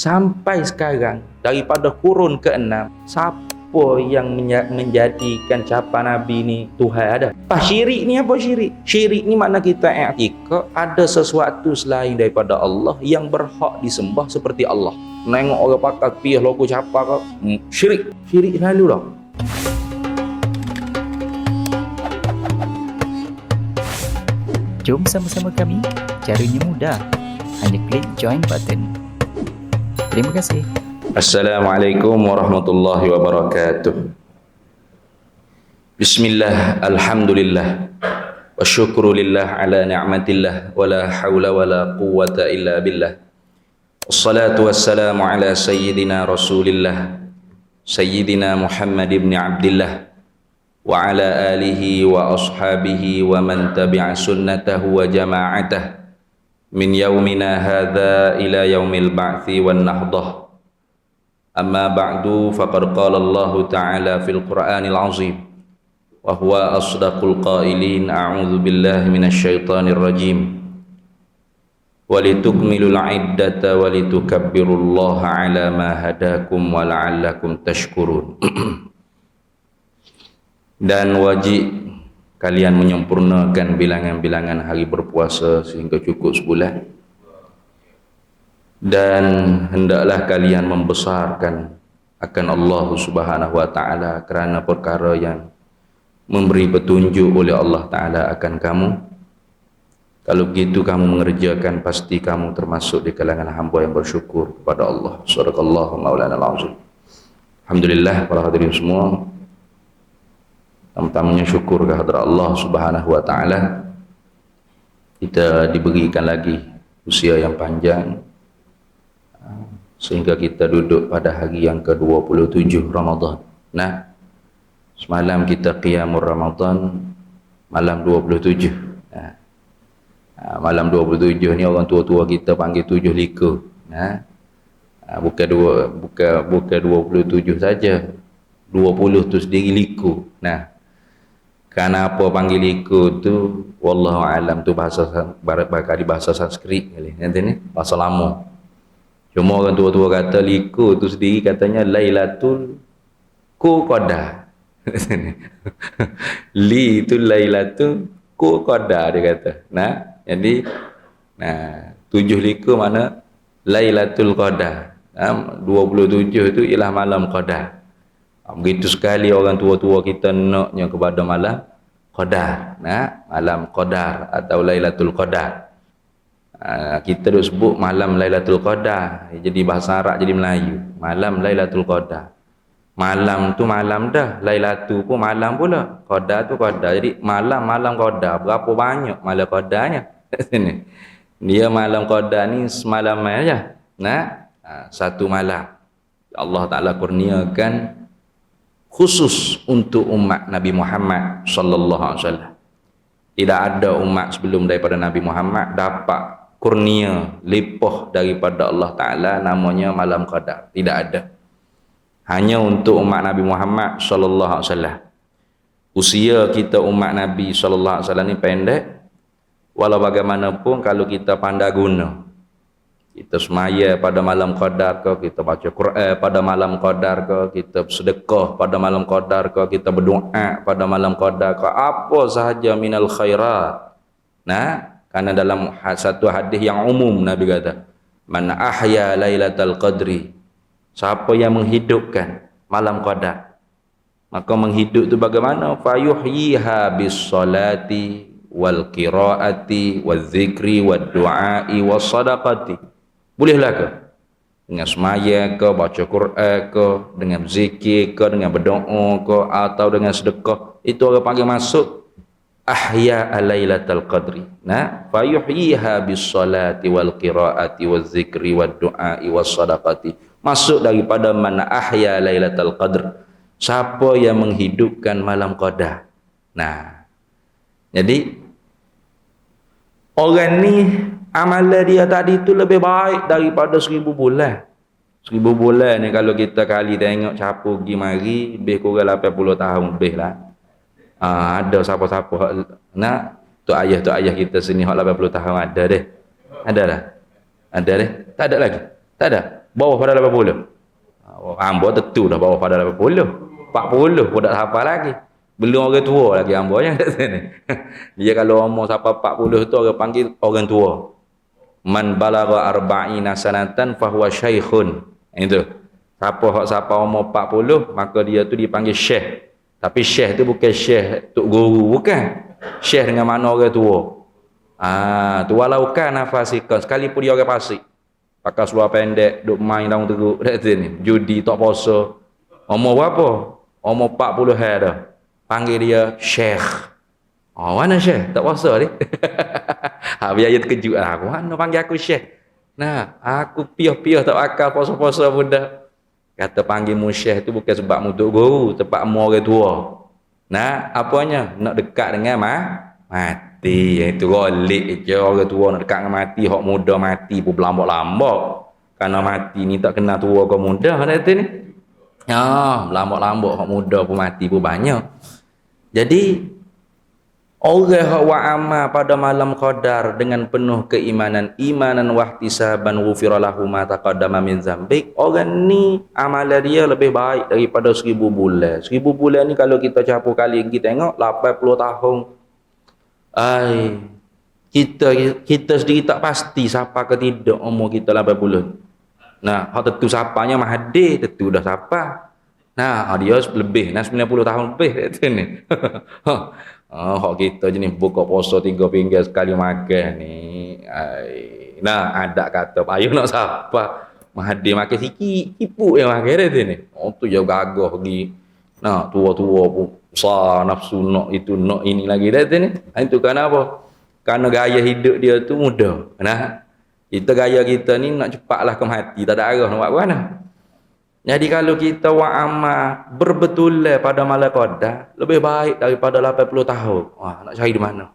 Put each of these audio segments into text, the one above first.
sampai sekarang daripada kurun ke-6, siapa yang menjadikan capa Nabi ni Tuhan ada? Syirik ni apa syirik? Syirik ni makna kita i'tikad ada sesuatu selain daripada Allah yang berhak disembah seperti Allah. Nengok orang pakai piah logo capa kau, syirik. Syirik selalu dah. Jom sama-sama kami, caranya mudah. Hanya klik join button. Terima kasih. Assalamualaikum warahmatullahi wabarakatuh. Bismillah, alhamdulillah, wa syukrulillah ala ni'matillah, wa la hawla wa la quwwata illa billah. Wassalatu wassalamu ala sayyidina rasulillah, sayyidina Muhammad ibn Abdillah, wa ala alihi wa ashabihi wa man tabi'a sunnatahu wa jama'atah min yaumina hadha ila yaumil ba'thi wan nahdah. Amma ba'du, faqad qala Allah ta'ala fil Qur'anil azim wa huwa asdaqul qailin, a'udzu billahi minasy syaithanir rajim. Walitukmilul iddata walitukabbirullaha ala ma hadakum wa la'allakum tashkurun. Dan wajib kalian menyempurnakan bilangan-bilangan hari berpuasa sehingga cukup sebulan. Dan hendaklah kalian membesarkan akan Allah Subhanahu wa taala kerana perkara yang memberi petunjuk oleh Allah taala akan kamu. Kalau begitu kamu mengerjakan, pasti kamu termasuk di kalangan hamba yang bersyukur kepada Allah. Shadaqallahu maulana al-azim. Alhamdulillah para hadirin semua, pertama-tamanya syukur kehadrat Allah Subhanahu wa taala. Kita diberikan lagi usia yang panjang sehingga kita duduk pada hari yang ke-27 Ramadan. Nah, semalam kita qiyamul Ramadan malam 27. Malam 27 ni orang tua-tua kita panggil 7 liku. Bukan 27 saja. 20 tu sendiri liku. Kenapa panggil liku tu, wallahu alam, tu bahasa bakal di bahasa Sanskrit kali. Nanti ni bahasa lama. Cuma orang tua-tua kata liku tu sendiri katanya Lailatul Qadar. Li tu Lailatul Qadar dia kata. Jadi 7 liku mana Lailatul Qadar. 27 itu ialah malam Qadar. Begitu sekali orang tua-tua kita naknya kepada malam Qadar. Malam Qadar atau Lailatul Qadar. Kita duk sebut malam Lailatul Qadar, jadi bahasa Arab jadi Melayu. Malam Lailatul Qadar. Malam tu malam dah, Lailatul pun malam pula, Qadar tu Qadar. Jadi malam Qadar, berapa banyak malam Qadarnya? Dia malam Qadar ni semalam aja. Satu malam Allah Taala kurniakan khusus untuk umat Nabi Muhammad sallallahu alaihi wasallam. Tidak ada umat sebelum daripada Nabi Muhammad dapat kurnia limpah daripada Allah Taala namanya malam Qadar. Tidak ada. Hanya untuk umat Nabi Muhammad sallallahu alaihi wasallam. Usia kita umat Nabi sallallahu alaihi wasallam ni pendek. Walau bagaimanapun kalau kita pandai guna, kita semaya pada malam Qadar ke, kita baca Quran pada malam Qadar ke, kita sedekah pada malam Qadar ke, kita berdoa pada malam Qadar ke, apa sahaja minal khairat. Karena dalam satu hadis yang umum Nabi kata, man ahya lailatal qadri, siapa yang menghidupkan malam Qadar, maka menghidup tu bagaimana? Fayuhyiha bis salati wal qiraati wal zikri wad duai was sadaqati. Bolehlah ke? Dengan semaya ke, baca Quran ke, dengan zikir ke, dengan berdoa ke, atau dengan sedekah. Itu orang panggil masuk ahya lailatul qadri. Fayuhyiha bis salati wal qiraati waz zikri wad duai was sadaqati. Masuk daripada mana ahya lailatul qadr, siapa yang menghidupkan malam Qadar. Jadi orang ni amalan dia tadi tu lebih baik daripada 1000 bulan. 1000 bulan ni kalau kita kali tengok capu pergi mari lebih kurang 80 tahun lebih lah. Ada siapa-siapa tu ayah kita sini hak 80 tahun ada deh. Ada dah. Ada deh. Tak ada lagi. Tak ada. bawah pada 80. Ambo tentu dah bawah pada 80. 40 pun tak hafal lagi. Belum orang tua lagi ambo yang kat sini. Dia kalau umur sampai 40 tu orang panggil orang tua. Man balagha arba'ina sanatan fahuwa syaikhun. Itu. Siapa umur 40 maka dia tu dipanggil syekh. Tapi syekh tu bukan syekh tok guru, bukan. Syekh dengan makna orang tua. Tu walau kana fasikan, sekalipun dia orang fasik. Pakai seluar pendek, duk main dalam teruk kat sini. Judi, tak puasa. Umur berapa? Umur 40 hari dah. Panggil dia syekh. Mana syekh? Tak puasa ni. Biar dia terkejut lah. Mana panggil aku syekh? Nah, aku piah-piah tak akal puasa-puasa muda. Kata panggil mu syekh tu bukan sebab mu tok guru, tempat mu orang tua. Nah, apanya? Nak dekat dengan mati. Yang itu golik je orang tua nak dekat dengan mati. Hak muda mati pun berlambak-lambak. Kerana mati ni tak kena tua ke muda kata ni. Berlambak-lambak hak muda pun mati pun banyak. Jadi orang hak wa amal pada malam qadar dengan penuh keimanan, imanan wahtisaban ghufira lahu ma taqaddama min dzambik, orang ni amalan dia lebih baik daripada 1000 bulan. 1000 bulan ni kalau kita capur kali kita tengok 80 tahun. Kita sendiri tak pasti siapa ke tidak umur kita 80. Nah, hak tentu siapanya Mahathir tentu dah siapa. Nah, dia lebih, 90 tahun lebih kata ni. Hak kita je ni buka puasa 3 pinggir sekali makan ni. Nah, ada kata payung nak siapa. Mahathir makan sikit, tipu yang makan kata ni. Tu je gagah pergi. Nah, tua-tua pun besar nafsu nak itu nak ini lagi kata ni. Itu kenapa? Kerana gaya hidup dia tu muda. Nah, kita gaya kita ni nak cepatlah ke mati, tak ada arah nak buat apa mana. Jadi kalau kita wa amal berbetul pada malam qadar lebih baik daripada 80 tahun. Nak cari di mana?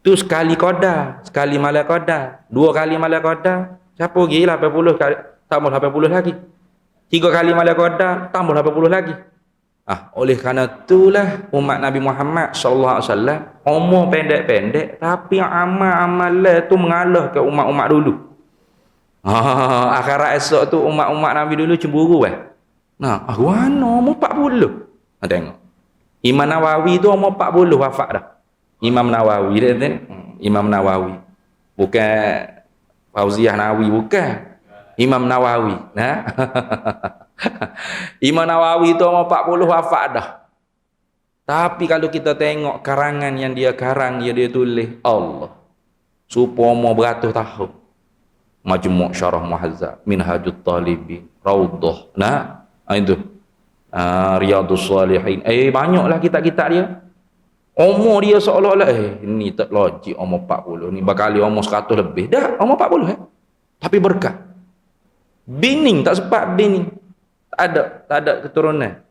Tu sekali qadar, sekali malam qadar, 2 kali malam qadar, siapa pergi 80 kali tambah 80 lagi. 3 kali malam qadar tambah 80 lagi. Oleh kerana itulah umat Nabi Muhammad sallallahu alaihi wasallam umur pendek-pendek tapi amal-amal tu mengalah ke umat-umat dulu. Akhirat esok tu umat-umat Nabi dulu cemburu Nah, mana umur 40. Tengok. Imam Nawawi tu umur 40 wafat dah. Imam Nawawi dia tu. Imam Nawawi. Bukan Fauziah Nawawi, bukan. Imam Nawawi. Nah. Imam Nawawi tu umur 40 wafat dah. Tapi kalau kita tengok karangan yang dia karang, dia tulis Allah. Supaya umur beratus tahun. Majmu' Syarah Muhazzab, Minhajut Talibin, Raudhah. Nah, itu. Riyadhus Shalihin. Banyaklah kitab-kitab dia. Umur dia seolah-olah ini tak logik umur 40. Ni bakal umur 100 lebih. Dah umur 40 Tapi berkat. Bining tak sempat bining. Tak ada keturunan.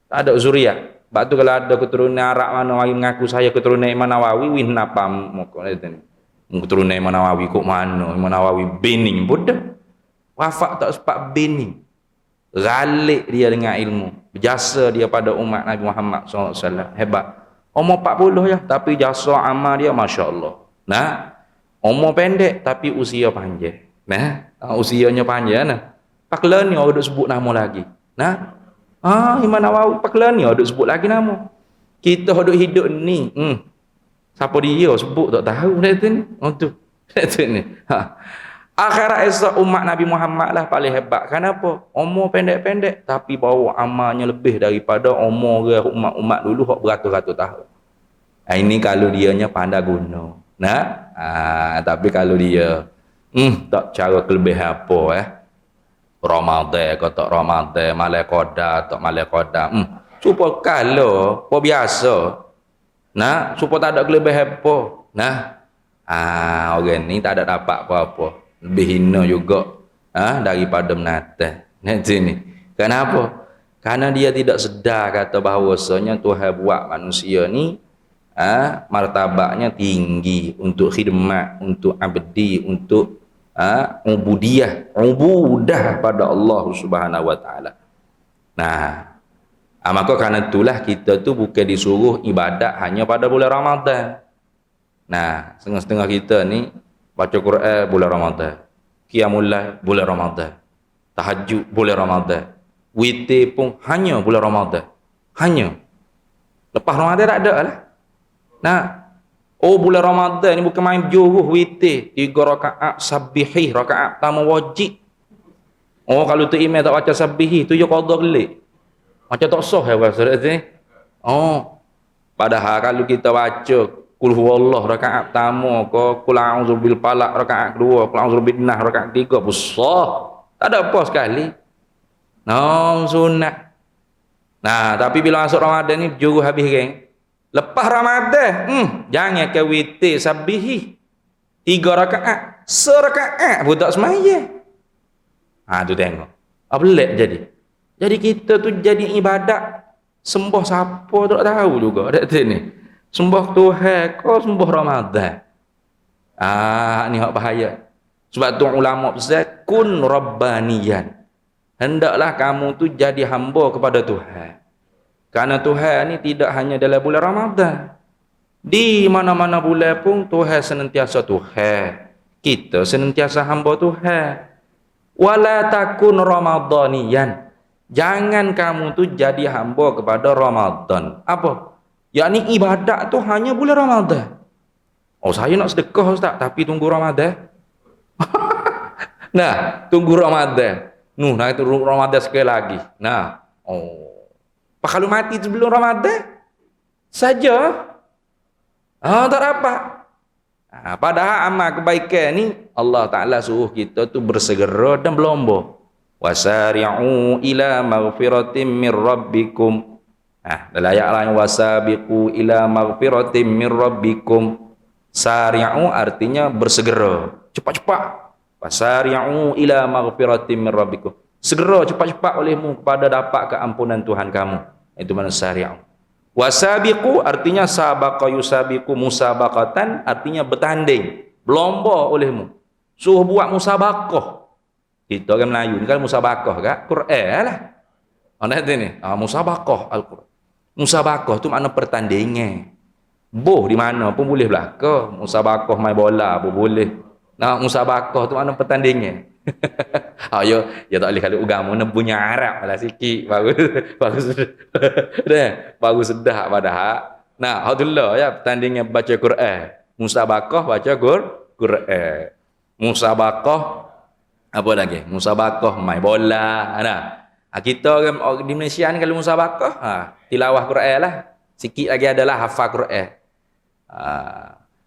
Tak ada zuriat. Sebab tu kalau ada keturunan Arab mana mari mengaku saya keturunan Imam Nawawi, wih napa mokok ni. Keturunan Imam Nawawi kok mana? Imam Nawawi bining bodoh. Wafat tak sempat bining. Galik dia dengan ilmu. Berjasa dia pada umat Nabi Muhammad SAW. Hebat. Umur 40 tapi jasa amal dia masya-Allah. Nah, umur pendek tapi usia panjang. Nah, usianya panjang nah. Paklan ni orang duk sebut nama lagi. Nah. Imam Nawawi paklan ni orang duk sebut lagi nama. Kita hidup hidup ni, siapa dia sebut tak tahu kata ni. Tu. Kata ni. Akhirat esok umat Nabi Muhammad lah paling hebat. Kenapa? Umur pendek-pendek tapi bawa amalnya lebih daripada umur umat-umat dulu hak beratus-ratus tahun. Ini kalau dianya pandai guna. Nah, tapi kalau dia tak cara kelebihan apa Ramadan ke tak Ramadan, malam qadar tak malam qadar. Supaya kalau apa biasa. Nah, supaya tak ada kelebihan apa. Nah, orang ni tak ada dapat apa-apa. Lebih hina juga daripada menatah. Nanti ni. Kenapa? Karena dia tidak sedar kata bahawasanya Tuhan buat manusia ni martabatnya tinggi untuk khidmat, untuk abdi, untuk ubudah pada Allah Subhanahu wa taala. Nah, maka kerana itulah kita tu bukan disuruh ibadat hanya pada bulan Ramadan. Nah, setengah-setengah kita ni baca Quran bulan Ramadan, qiyamul lail bulan Ramadan. tahajud bulan Ramadan, witir pun hanya bulan Ramadan, hanya. Lepas Ramadan tak ada lah. Nah, oh bulan Ramadan ni bukan main juruh witir 3 rakaat sabihih, rakaat pertama wajib. Oh kalau tu imam tak baca sabihih tu je qada gelik. Macam tak sah ya bahasa ni. Oh, padahal kalau kita baca Qul huwallah rakaat pertama ke Qul a'udzu bil falaq rakaat kedua, Qul a'udzu bin nas rakaat ketiga pun sah. Tak ada apa sekali. No, sunat. Nah, tapi bila masuk Ramadan ni juru habis geng. Lepas Ramadan, jangan ke witir sabihi 3 rakaat, serakaat pun tak semaya. Ha tu tengok. Apa pelik jadi. Jadi kita tu jadi ibadat sembah siapa tak tahu juga dak ni. Sembah Tuhan kau sembah Ramadan. Ah ni hak bahaya. Sebab tu ulama besar kun rabbaniyan. Hendaklah kamu tu jadi hamba kepada Tuhan. Karena Tuhan ni tidak hanya dalam bulan Ramadan. Di mana-mana bulan pun Tuhan senantiasa Tuhan. Kita senantiasa hamba Tuhan. Wala takun ramadaniyan. Jangan kamu tu jadi hamba kepada Ramadan. Apa? Yakni ibadat tu hanya bulan Ramadan. Oh saya nak sedekah Ustaz, tapi tunggu Ramadan. Nah, tunggu Ramadan. Nah itu Ramadan sekali lagi. Nah, oh. Kalau mati sebelum Ramadan saja, tak dapat. Padahal amal kebaikan ni Allah Ta'ala suruh kita tu bersegera dan berlomba. Wasari'u ila maghfiratin min rabbikum. Dalam ayat lain wasabiqu ila maghfiratin min rabbikum. Sari'u artinya bersegera, cepat-cepat. Wasari'u ila maghfiratin min rabbikum. Segera cepat-cepat olehmu kepada dapat keampunan Tuhan kamu. Itu mana sari'u. Wasabiqu artinya sabaqa yusabiqu musabaqatan, artinya bertanding, berlomba olehmu. Suruh buat musabaqah. Kita orang Melayu ni kan musabaqah kan? Quran lah. Ana ni, musabaqah Al-Quran. Musabaqah tu makna pertandingan. Boh di mana pun boleh belaka. Musabaqah main bola pun boleh. Nah, musabaqah tu makna pertandingan. Ya tak boleh kalau agama nak punya Arab lah sikit bagus baru sedah padahal. Nah, alhamdulillah ya pertandingan baca Quran. Musabaqah baca Quran. Musabaqah apa lagi? Musabaqah main bola. Nah, kita orang di Malaysia ni kalau musabaqah tilawah Quran lah. Sikit lagi adalah hafal Quran.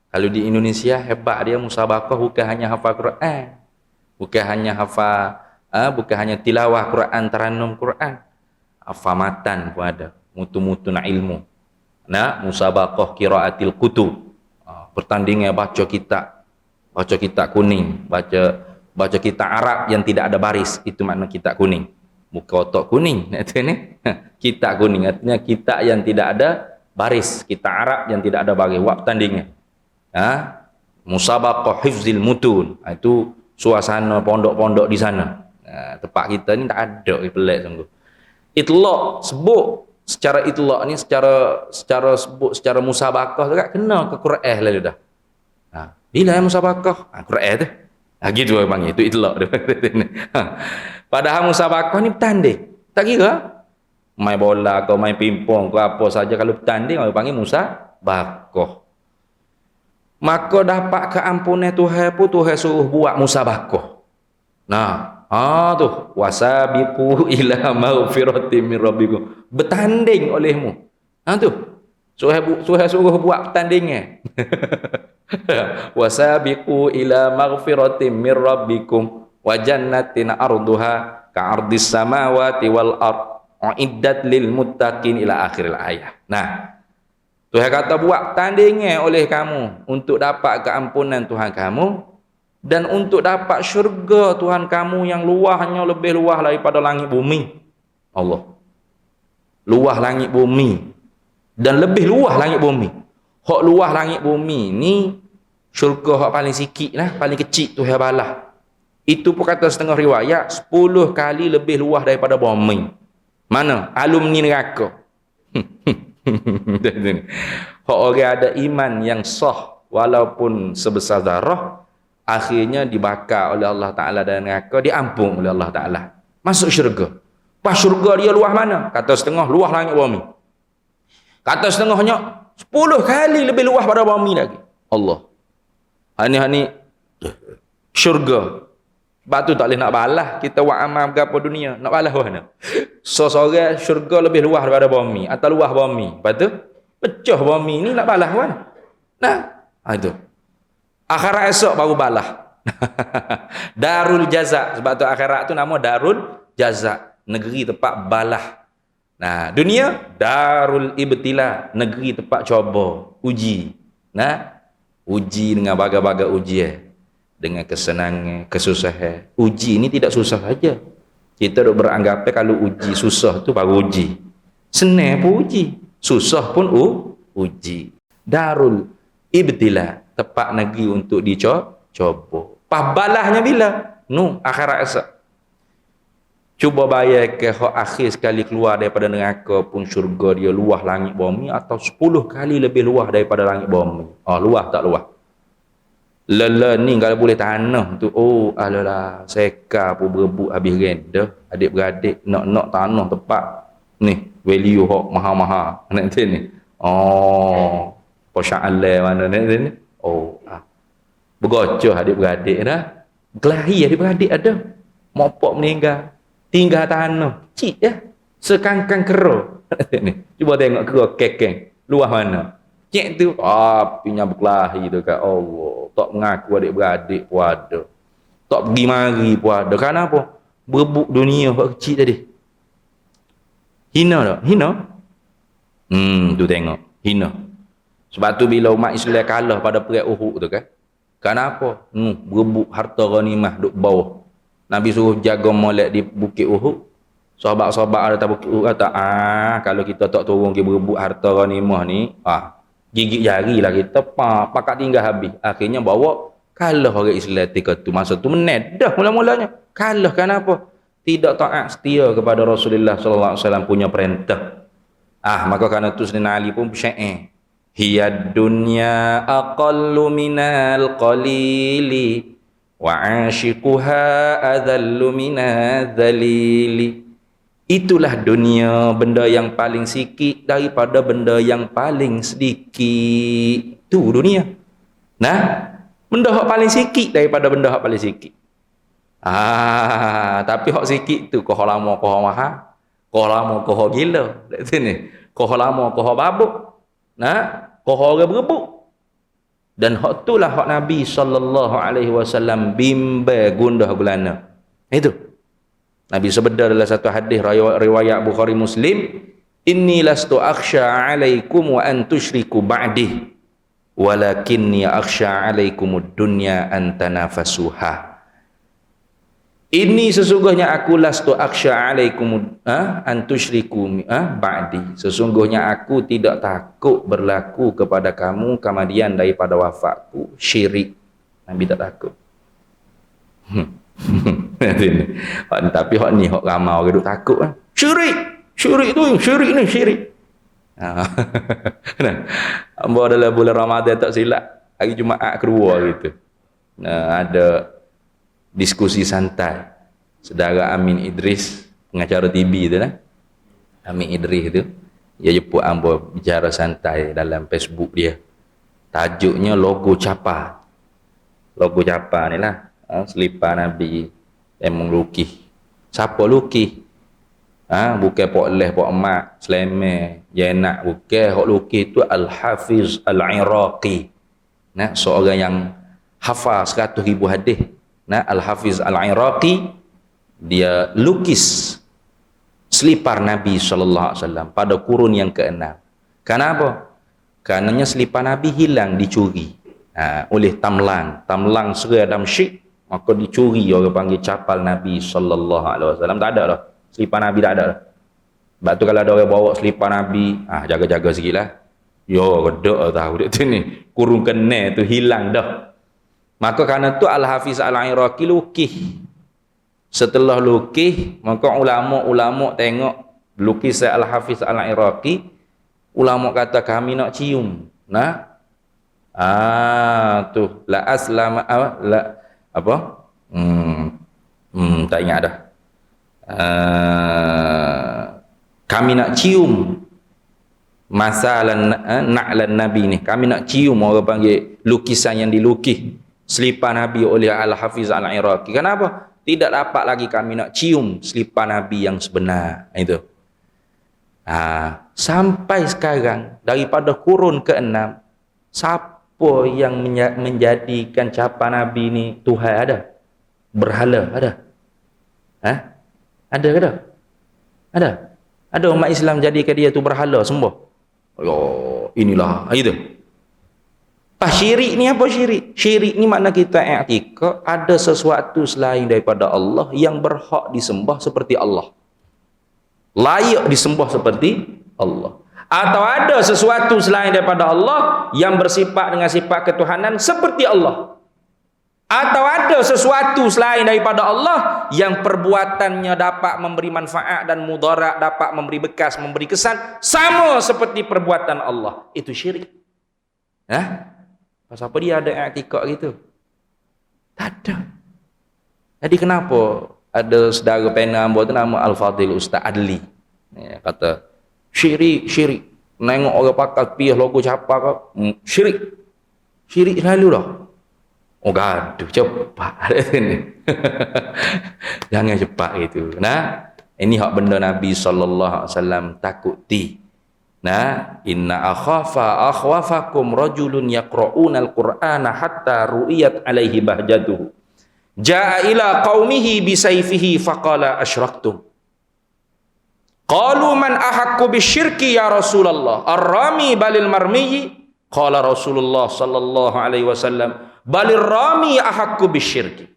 Kalau di Indonesia hebat dia musabaqah bukan hanya hafal Quran. Bukan hanya hafal, bukan hanya tilawah Quran, taranum Quran. Hafal matan pun ada. Mutu-mutu nak ilmu. Nah, musabaqah qiraatil kutub. Pertandingan baca kitab kuning, baca kitab Arab yang tidak ada baris, itu makna kitab kuning. Muka otak kuning, ni. Kitab kuning artinya kitab yang tidak ada baris, kitab Arab yang tidak ada baris. Buat pertandingan. Musabaqah hifzil mutun. Itu suasana pondok-pondok di sana. Tempat kita ni tak ada, pelik sungguh. Itlaq sebut secara itlaq ni secara sebut secara musabaqah tu kan kena ke Quran lah dah. Bila musabaqah? Quran tu. Gitu orang panggil, itu itlaq tu. Padahal musabaqah ni bertanding. Tak kira main bola kau main pingpong kau apa saja, kalau bertanding orang panggil musabaqah. Maka dapat keampunan Tuhan pun Tuhan suruh buat musabaqah. Nah, tu wasabiqu ila maghfiratin min rabbikum. Bertanding olehmu. Tu. Suruh buat pertandingan. Wasabiqu ila maghfiratin min rabbikum wa jannatin arduha ka'ardis samawati wal ard uiddat lil muttaqin ila akhiril ayat. Nah, Tuhan kata buat tandingan oleh kamu untuk dapat keampunan Tuhan kamu dan untuk dapat syurga Tuhan kamu yang luahnya lebih luah daripada langit bumi. Allah. Luah langit bumi dan lebih luah langit bumi. Hak luah langit bumi ni syurga hak paling sikit lah, paling kecil Tuhan balas. Itu pun kata setengah riwayat 10 kali lebih luah daripada bumi. Mana? Alumni neraka. Hak orang ada iman yang sah walaupun sebesar zarah, akhirnya dibakar oleh Allah Ta'ala dan neraka, diampun oleh Allah Ta'ala. masuk syurga. Pas syurga dia luah mana? Kata setengah luah langit bumi. Kata setengahnya 10 kali lebih luah pada bumi lagi. Allah. Hani syurga. Sebab tu tak boleh nak balas kita buat amal berapa dunia. Nak balas mana? Seorang syurga lebih luah daripada bumi atau luah bumi. Lepas tu pecah bumi ni nak balas mana? Nah, itu. Akhirat esok baru balas. Darul jaza. Sebab tu akhirat tu nama Darul jaza, negeri tempat balas. Nah, dunia darul ibtila, negeri tempat cuba, uji. Nah, uji dengan bagai-bagai ujian, dengan kesenangan, kesusahan. Uji ini tidak susah saja. Kita dok beranggap kalau uji susah tu baru uji. Senang pun uji, susah pun uji. Darul ibtila, tempat negeri untuk dicoba. Pas balahnya bila? Akhirat esok. Cuba bayar ke hak akhir sekali keluar daripada neraka pun syurga dia luah langit bumi atau 10 kali lebih luah daripada langit bumi. Luah tak luah? Lala ni kalau boleh tanah tu, alalah, seka pun berebut habis renda. Adik-beradik nak tanah tempat ni value hak mahal-mahal nanti ni. Posya'alai mana nanti ni. Bergocah adik-beradik dah. Kelahi adik-beradik ada. Mopok meninggal. Tinggal tanah. Cik ya. Sekangkang kera. Cuba tengok kera kekeng. Luah mana? Cik tu. Apinya berkelahi tu kat Allah. Tak mengaku adik-beradik pun ada. Tak pergi mari pun ada. Kenapa? Berebut dunia buat kecil tadi. Hina tak? Hina? Tu tengok. Hina. Sebab tu bila umat Islam kalah pada perang Uhud tu kan. Kenapa? Berebut harta ghanimah duk bawah. Nabi suruh jaga molek di Bukit Uhud. Sahabat-sahabat ada tak Bukit Uhud kata, kalau kita tak turun pergi berebut harta ghanimah ni, gigit jari lah kita, pakat tinggal habis. Akhirnya bawa kalah orang Islam ketika tu. Masa tu menedah mula-mulanya. Kalah kenapa? Tidak taat setia kepada Rasulullah sallallahu alaihi wasallam punya perintah. Maka kerana tu Sayyidina Ali pun syair. Hiya dunya aqallu minal qalili wa ashiquha adhallu minadhalili. Itulah dunia, benda yang paling sikit daripada benda yang paling sedikit. Tu dunia. Nah, benda yang paling sikit daripada benda yang paling sikit. Tapi hak sikit tu kau lama kau mahal, kau lama kau gila. Dekat sini. Kau lama kau babuk. Nah, kau orang berebut. Dan hak itulah hak Nabi sallallahu alaihi wasallam bimbang gundah gulana. Itu. Nabi sebeda dalam satu hadis riwayat Bukhari Muslim, inni lastu akhsha alaikum wa an tusyriku ba'di walakinni akhsha alaikumud dunya an tanafasuha. Ini sesungguhnya aku lastu akhsha alaikum an tusyriku ba'di. Sesungguhnya aku tidak takut berlaku kepada kamu kemudian daripada wafatku syirik. Nabi tak takut. Tapi hak ni hak ramai orang duk takut kan. Syirik tu, syirik. Hamba dalam bulan Ramadan tak silap, hari Jumaat kedua gitu. Ada diskusi santai. Saudara Amin Idris, pengacara TV tu lah. Amin Idris tu, dia jemput hamba bicara santai dalam Facebook dia. Tajuknya logo capa. Logo capa ni lah. Selipar Nabi memang lukis. Siapa lukis? Bukan Pok Leh, Pok Mak, Sleman, Jenak, bukan. Hak lukis tu Al-Hafiz Al-Iraqi. Seorang yang hafal 100,000 hadis. Al-Hafiz Al-Iraqi, dia lukis selipar Nabi sallallahu alaihi wasallam pada kurun yang ke-6. Kenapa? Karenanya selipar Nabi hilang, dicuri oleh Tamlang Seri Adam Syik. Maka dicuri, orang panggil capal Nabi sallallahu alaihi wasallam. Tak ada dah. Selipar Nabi tak ada dah. Sebab tu kalau ada orang bawa selipar Nabi, jaga-jaga sikitlah. Yo, redak tahu dia tu ni. Kurung kena tu hilang dah. Maka kerana tu Al-Hafiz Al-Iraqi lukis. Setelah lukis, maka ulama-ulama tengok lukisan Al-Hafiz Al-Iraqi, ulama kata kami nak cium. Tu la aslama la apa? Tak ingat dah. Kami nak cium masalan na'lan nabi ni, kami nak cium, orang panggil lukisan yang dilukis selipar Nabi oleh Al-Hafiz Al-Iraqi. Kenapa? Tidak dapat lagi kami nak cium selipar Nabi yang sebenar. Itu. Sampai sekarang daripada kurun ke-6, siapa yang menjadikan capar Nabi ni Tuhan? Ada? Berhala? Ada? Ada ke tak? Ada? Ada umat Islam jadikan dia tu berhala sembah? Oh, inilah itu. Syirik ni apa syirik? Syirik ni makna kita i'tikad ada sesuatu selain daripada Allah yang berhak disembah seperti Allah, layak disembah seperti Allah, atau ada sesuatu selain daripada Allah yang bersifat dengan sifat ketuhanan seperti Allah, atau ada sesuatu selain daripada Allah yang perbuatannya dapat memberi manfaat dan mudarat, dapat memberi bekas, memberi kesan sama seperti perbuatan Allah. Itu syirik. Pasal apa dia ada i'tikad gitu? Tak ada. Jadi kenapa ada saudara pena hamba tu nama Al-Fadhil Ustaz Adli, kata syirik. Nengok orang pakai piah logo capar ke, syirik selalu dah. Oh gaduh, cepat. Jangan cepat gitu. Ini hak benda Nabi SAW takuti. Inna akhwafakum rajulun yaqra'una al-Qur'ana hatta ru'iyat alaihi bahjatuhu. Ja'a ila qaumihi bisayfihi faqala asyraktum. Qalu man ahaqqu bisyirki ya Rasulullah? Ar-rami balil marmiyi? Qala Rasulullah sallallahu alaihi wasallam, balir rami ahaqqu bisyirki.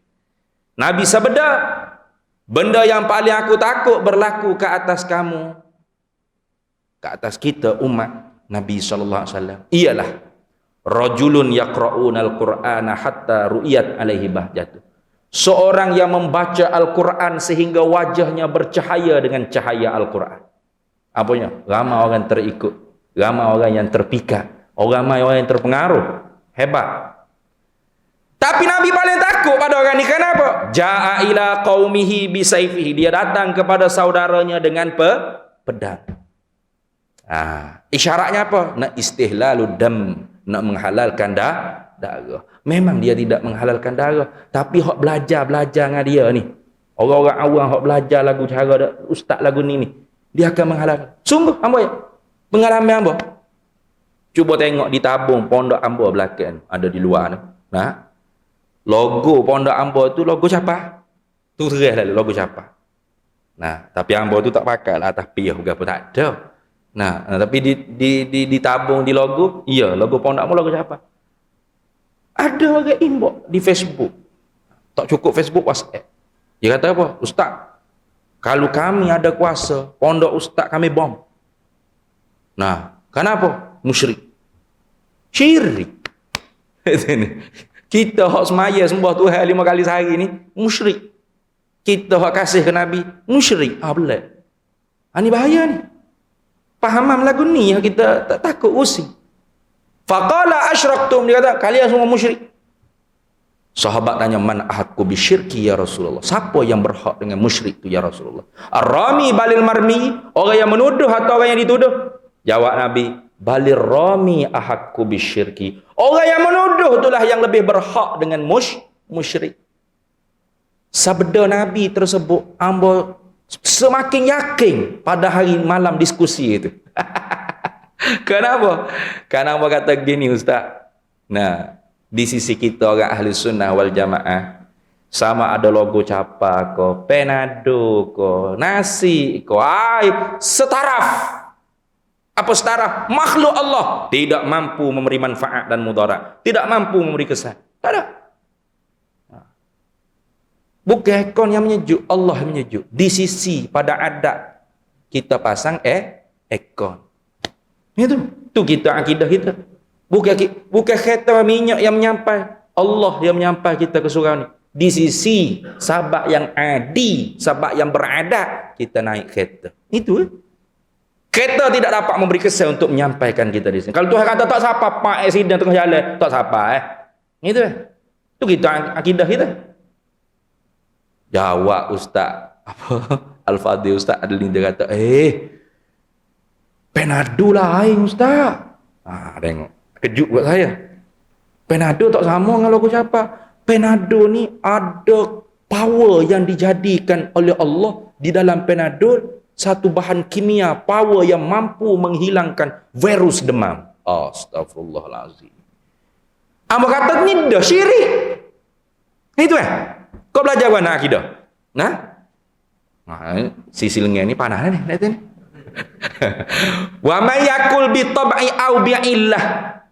Nabi sabda, benda yang paling aku takut berlaku ke atas kamu, ke atas kita umat Nabi sallallahu alaihi wasallam, ialah rajulun yaqra'una al-Qur'ana hatta ru'iyat alaihi bahjatuh. Seorang yang membaca Al-Quran sehingga wajahnya bercahaya dengan cahaya Al-Quran. Apanya? Ramai orang terikut, ramai orang yang terpikat, ramai orang yang terpengaruh. Hebat. Tapi Nabi paling takut pada orang ni. Kenapa? Ja'a ila qaumihi bisayfihi. Dia datang kepada saudaranya dengan pedang. Isyaratnya apa? Nak istihlalud dam, nak menghalalkan darah. Memang dia tidak menghalalkan darah, tapi hak belajar dengan dia ni, orang-orang awam hak belajar lagu cara ustaz lagu ni, dia akan menghalalkan. Sungguh hamba ya, pengalaman hamba. Cuba tengok di tabung pondok hamba belakang ada di luar tu. Logo pondok hamba tu logo siapa? Tu terus lalu logo siapa? Tapi hamba tu tak pakai lah atas piah berapa tak ada. Tapi di tabung di logo, iya logo pondok hamba logo siapa? Ada orang inbox di Facebook. Tak cukup Facebook, WhatsApp. Dia kata apa? Ustaz, kalau kami ada kuasa, pondok ustaz kami bom. Kenapa? Musyrik. Syirik. Kita hak semaya sembah Tuhan 5 kali sehari ni, musyrik. Kita hak kasih ke Nabi, musyrik. Belah. Ini bahaya ni. Fahamam lagu ni yang kita tak takut pusing. Faqala asyraktum, dia kata kalian semua musyrik. Sahabat tanya, man ahaqqu bisyirki ya Rasulullah? Siapa yang berhak dengan musyrik tu ya Rasulullah? Ar-rami balil marmi, orang yang menuduh atau orang yang dituduh? Jawab Nabi, balir rami ahaqqu bisyirki. Orang yang menuduh itulah yang lebih berhak dengan musyrik. Sabda Nabi tersebut hamba semakin yakin pada hari malam diskusi itu. Kenapa? Kenapa kata gini Ustaz? Di sisi kita orang ahli sunnah wal jamaah, sama ada logo capa ko, penado ko, nasi ko, setaraf. Apa setaraf? Makhluk Allah tidak mampu memberi manfaat dan mudarat, tidak mampu memberi kesan. Tak ada. Bukan ekon yang menyejuk, Allah yang menyejuk. Di sisi pada adat kita pasang ekon. Itu kita akidah kita. Bukan kereta minyak yang menyampai, Allah yang menyampai kita ke surau ni. Di sisi sahabat yang adi, sahabat yang beradat, kita naik kereta. Itu. Kereta tidak dapat memberi kesan untuk menyampaikan kita di sini. Kalau Tuhan kata tak siapa, pak accident tengah jalan, tak siapa Itu. Itu kita akidah kita. Jawab Ustaz Al-Fadhil Ustaz Adlin dia kata, Penado lain Ustaz. Tengok. Kejut buat saya. Penado tak sama dengan logo siapa. Penado ni ada power yang dijadikan oleh Allah di dalam Penadol, satu bahan kimia power yang mampu menghilangkan virus demam. Astaghfirullahalazim. Amba kata ni dah syirik. Itu kau belajar mana akidah? Sisi lengan ni panas ni, lihat ni. Wa may yakul bi tab'i au bi illah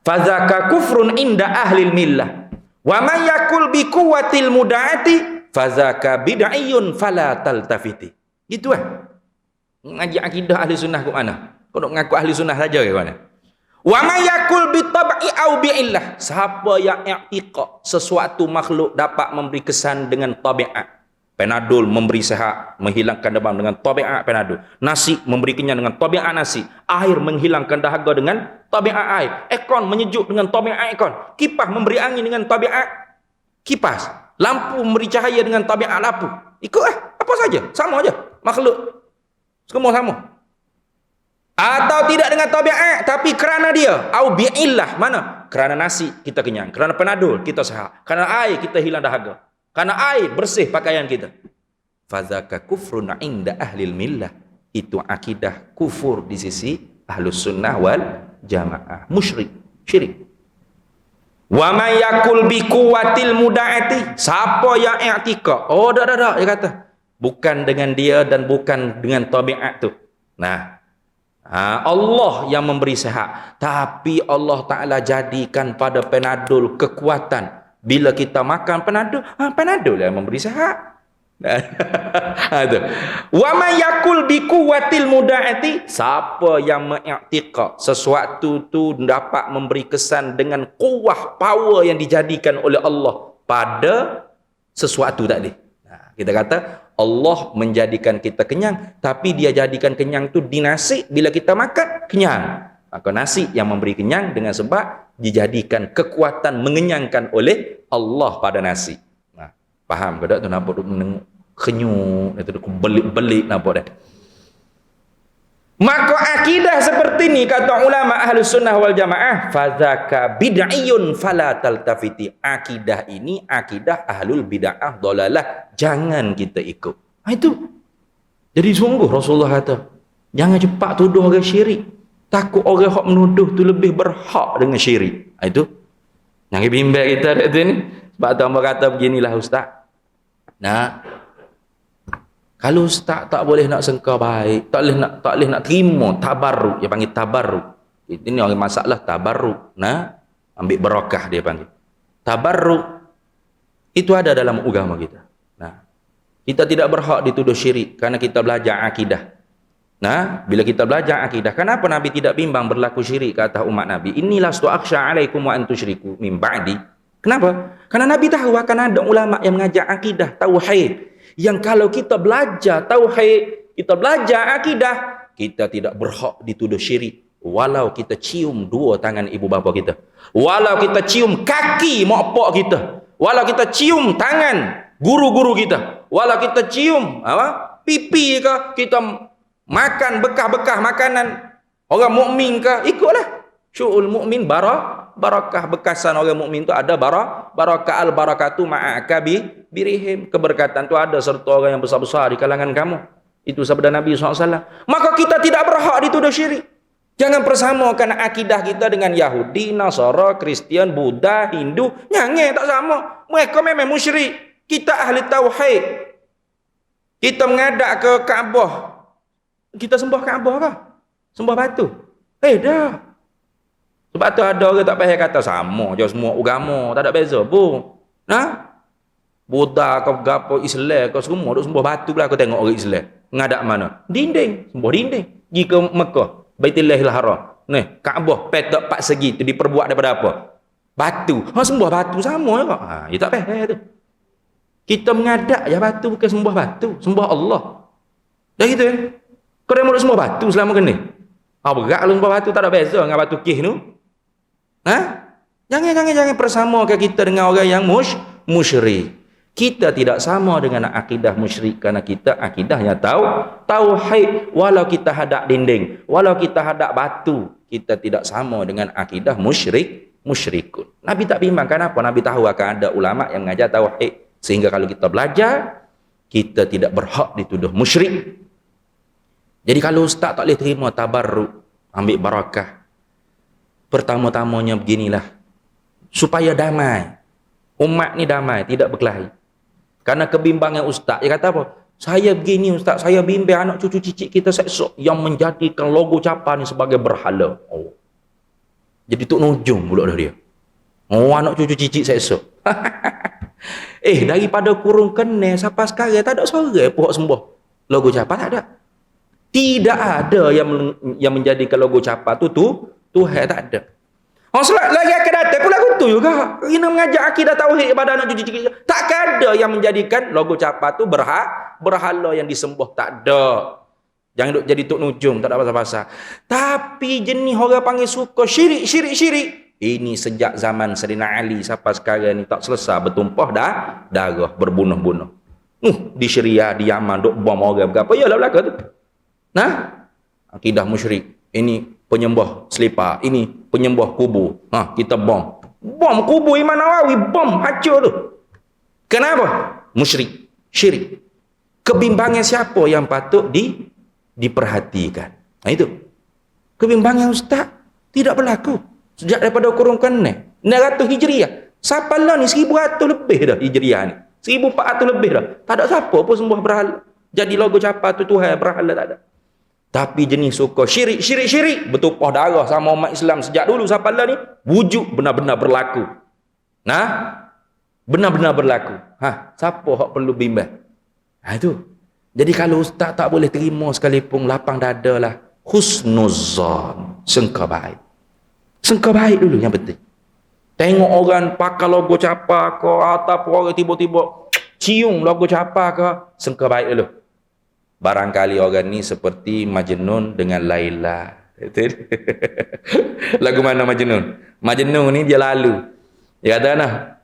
fadzaka kufrun inda ahli millah. Wa may yakul bi quwwatil mudaati fadzaka bid'iyun fala taltafiti. Gitu ngaji akidah ahli sunnah ke mana? Kau nak ngaku ahli sunnah saja ke mana? Wa may yakul bi tab'i au bi illah, siapa yang i'tiqad sesuatu makhluk dapat memberi kesan dengan tabiat. Penadol memberi sehat, menghilangkan demam dengan tabiat penadol. Nasi memberi kenyang dengan tabiat nasi. Air menghilangkan dahaga dengan tabiat air. Aircon menyejuk dengan tabiat aircon. Kipas memberi angin dengan tabiat kipas. Lampu memberi cahaya dengan tabiat lampu. Ikutlah, apa saja, sama aja. Makhluk semua sama. Atau tidak dengan tabiat, tapi kerana dia, au bi'illah, mana? Kerana nasi kita kenyang, kerana penadol kita sehat, kerana air kita hilang dahaga, kerana air bersih pakaian kita. Fadzaka kufrun inda ahlil millah. Itu akidah kufur di sisi ahlus sunnah wal jamaah. Musyrik, syirik. Wa may yakul bi quwwatil mudaati, siapa yang i'tiqad, dak dia kata, bukan dengan dia dan bukan dengan tabiat tu. Allah yang memberi sehat, tapi Allah Ta'ala jadikan pada penadol kekuatan. Bila kita makan penadol, penadol yang memberi sehat. Wa may yakul bi quwwatil mudaati, siapa yang mengiktikad sesuatu tu dapat memberi kesan dengan kuah power yang dijadikan oleh Allah pada sesuatu tadi. Kita kata Allah menjadikan kita kenyang, tapi dia jadikan kenyang tu di nasi. Bila kita makan, kenyang. Maka nasi yang memberi kenyang dengan sebab dijadikan kekuatan mengenyangkan oleh Allah pada nasi. Faham ke tak tu? Nampak tu menengok kenyuk, itu belik-belik nampak dah. Maka akidah seperti ni kata ulama Ahlus Sunnah wal Jamaah, fadzaka bid'iyun fala taltafiti. Akidah ini akidah ahlul bid'ah dalalah, jangan kita ikut. Itu. Jadi sungguh Rasulullah kata, jangan cepat tuduh orang syirik. Takut orang hak menuduh tu lebih berhak dengan syirik. Itu. Jangan bimbang kita kat sini. Sebab tu hamba kata beginilah ustaz. Kalau ustaz tak boleh nak sangka baik, tak boleh nak terima tabarruk, dia panggil tabarruk. Ini orang masalah tabarruk. Ambil barakah dia panggil. Tabarruk itu ada dalam agama kita. Kita tidak berhak dituduh syirik kerana kita belajar akidah. Bila kita belajar akidah, kenapa Nabi tidak bimbang berlaku syirik ke atas umat Nabi? Inilah stu akhsha alaikum wa antusyriku min ba'di. Kenapa? Karena Nabi tahu akan ada ulama yang mengajar akidah tauhid, yang kalau kita belajar tauhid, kita belajar akidah, kita tidak berhak dituduh syirik. Walau kita cium dua tangan ibu bapa kita, walau kita cium kaki mak pak kita, walau kita cium tangan guru-guru kita, walau kita cium pipi ke, kita makan bekas-bekas makanan orang mukmin ke, ikutlah. Syu'ul mukmin barakah, bekasan orang mukmin tu ada barakah, al barakatu ma'akabi birihim, keberkatan tu ada serta orang yang besar-besar di kalangan kamu. Itu sabda Nabi SAW. Maka kita tidak berhak dituduh syirik. Jangan persamakan akidah kita dengan Yahudi, Nasara, Kristian, Buddha, Hindu. Jangan, tak sama. Mereka memang musyrik. Kita ahli tauhid. Kita mengadap ke Kaabah. Kita sembah Kaabah kah? Sembah batu? Dah. Sebab tu ada orang tak payah kata sama je semua agama, tak ada beza pun. Buddha ke gapo, Islam ke semua duk sembah batu pula. Aku tengok orang Islam ngadap mana? Dinding, sembah dinding. Pergi ke Mekah, Baitullahil Haram. Kaabah petak 4 segi tu diperbuat daripada apa? Batu. Sembah batu sama juga. Dia tak payah tu. Kita mengadap je batu, bukan sembah batu, sembah Allah. Dah gitu Kau dah mula sembah batu selama kena. Berat lu sembah batu, tak ada beza dengan batu kih tu. Jangan persamakan kita dengan orang yang musyrik. Kita tidak sama dengan akidah musyrik kerana kita akidahnya tauhid. Walau kita hadap dinding, walau kita hadap batu, kita tidak sama dengan akidah musyrikun. Nabi tak bimbang. Kenapa? Nabi tahu akan ada ulama yang mengajar tauhid, sehingga kalau kita belajar, kita tidak berhak dituduh musyrik. Jadi kalau ustaz tak boleh terima tabarruk, ambil barakah, pertama-tamanya beginilah, supaya damai. Umat ni damai, tidak berkelahi. Karena kebimbangan ustaz, dia kata apa? Saya begini ustaz, saya bimbang anak cucu cicit kita esok yang menjadikan logo capa ni sebagai berhala. Oh. Jadi tok nujum pula dah dia. Oh, anak cucu cicit esok. Daripada kurung kene sampai sekarang tak ada suara pokok sembah logo capa, tak ada. Tidak ada yang menjadikan logo capa tu Tuhan, tak ada. Lagi akan datang pula aku tu juga. Ini mengajak akidah tauhid pada anak cucu kita. Tak ada yang menjadikan logo capa tu berhala yang disembah. Tak ada. Jangan duk jadi tok nujum, tak ada pasal-pasal. Tapi jenis orang panggil suka syirik. Ini sejak zaman Sayyidina Ali sampai sekarang ni tak selesai, bertumpah darah, berbunuh-bunuh. Di Syria, di Yaman, duk bom orang berapa. Yalah belaka tu. Nah, akidah musyrik. Ini penyembah selipar, ini penyembah kubur. Kita bom kubur Imam Nawawi, bom hancur tu. Kenapa? Musyrik, syirik. Kebimbangan siapa yang patut diperhatikan? Itu kebimbangan ustaz tidak berlaku sejak daripada kurung kene 900 Hijriah sampai lah ni 1100 lebih dah Hijriah ni, 1400 lebih dah. Tak ada siapa pun sembah berhala, jadi logo capa tu Tuhan berhala, tak ada. Tapi jenis suka syirik, bertumpah darah sama umat Islam sejak dulu sampai lah ni, wujud benar-benar berlaku. Benar-benar berlaku. Siapa hak perlu bimbang? Itu. Jadi kalau ustaz tak boleh terima sekalipun, lapang dada lah. Husnuzan, sangka baik. Sangka baik dulu yang penting. Tengok orang pakai logo capa ke, ataupun orang tiba-tiba cium logo capa ke, sangka baik dulu. Barangkali orang ni seperti Majnun dengan Laila. Lagu mana Majnun? Majnun ni dia lalu. Dia kata nah,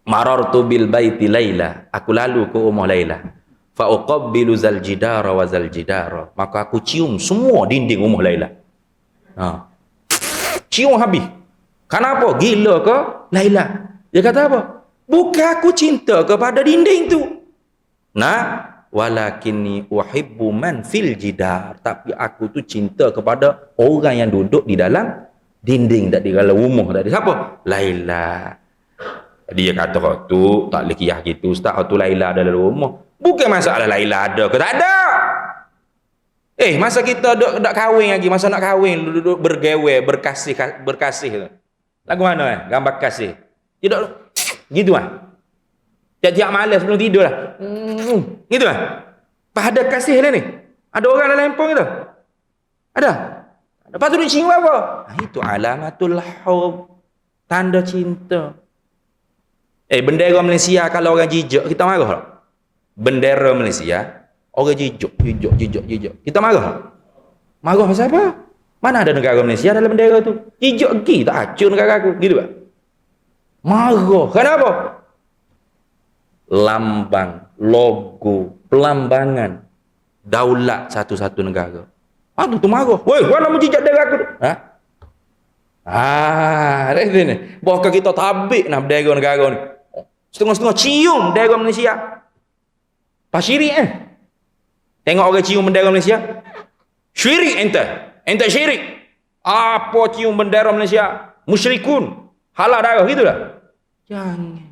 marartu bil baiti Laila. Aku lalu ke rumah Laila. Fa uqabbilu zal jidara wa zal jidara. Maka aku cium semua dinding rumah Laila. Cium habis. Kenapa? Gila ke Laila? Dia kata apa? Bukan aku cinta kepada dinding tu. Walakinni uhibbu man fil jidar, tapi aku tu cinta kepada orang yang duduk di dalam dinding, tak di dalam rumah tadi. Siapa? Laila. Dia kata tu tak boleh kiyah gitu ustaz, tu Laila ada dalam rumah. Bukan masalah Laila ada ke tak ada. Masa kita dak kahwin lagi, masa nak kahwin duduk bergawe, berkasih. Lagu mana gambar kasih. Tidak gitu tiap-tiap malam sebelum tidur lah. Gitu lah. Pada kasih lah ni. Ada orang dalam handphone kita? Ada? Lepas tu dia cium apa? Itu alamatul hub. Tanda cinta. Bendera Malaysia kalau orang jijak, kita marah tak? Bendera Malaysia, orang jijak. Kita marah tak? Marah pasal apa? Mana ada negara Malaysia dalam bendera tu? Jijak pergi, tak acur negara aku. Gitu tak? Marah. Kenapa? Lambang, logo, pelambangan daulat satu-satu negara. Tu marah. Woi, mana menjijak negara aku? Itu ni. Bahkan kita tabik nak bendera negara ni. Setengah-setengah cium bendera Malaysia. Pas syirik Tengok orang cium bendera Malaysia. Syirik ente syirik. Apa cium bendera Malaysia? Musyrikun. Halal darah gitulah. Jangan.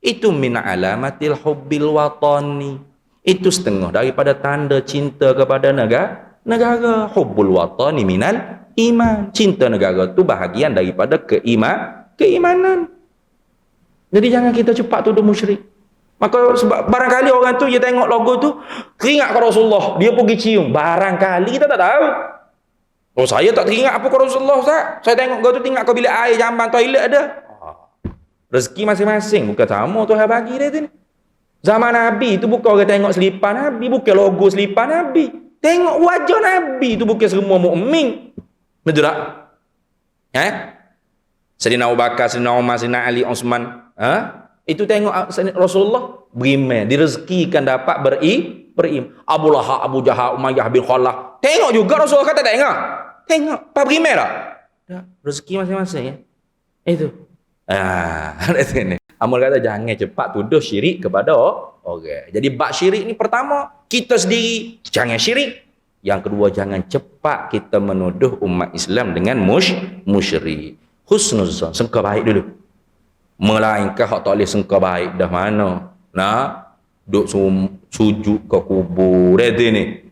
Itu min alamatil hubbil watani. Itu setengah daripada tanda cinta kepada negara. Hubbul watani minal iman. Cinta negara tu bahagian daripada keimanan. Jadi jangan kita cepat tuduh musyrik. Maka sebab barangkali orang tu dia tengok logo tu teringat ke Rasulullah, dia pergi cium. Barangkali kita tak tahu. Saya tak teringat apa ke Rasulullah Ustaz. Saya tengok kau tu teringat kau bilik air jamban toilet ada. Rezeki masing-masing, bukan sama Tuhan bagi dia tu ni. Zaman Nabi tu bukan orang tengok selipar Nabi, bukan logo selipar Nabi. Tengok wajah Nabi tu, bukan semua mukmin. Betul tak? Sayyidina Abu Bakar, Sayyidina Umar, Sayyidina Ali, Osman, itu tengok Rasulullah Beriman, direzekikan dapat Abu Lahab, Abu Jahal, Umayyah bin Khalaf. Tengok juga Rasulullah kata tengok. Tengok, apa beriman tak? Tak, rezeki masing-masing ya. Itu. Ini. Amal kata jangan cepat tuduh syirik kepada orang. Jadi bab syirik ni pertama, kita sendiri jangan syirik. Yang kedua, jangan cepat kita menuduh umat Islam dengan musyrik. Husnuzan, sangka baik dulu. Melainkan hak tak boleh sangka baik dah mana. Nah, duk sujud ke kubur dia ni.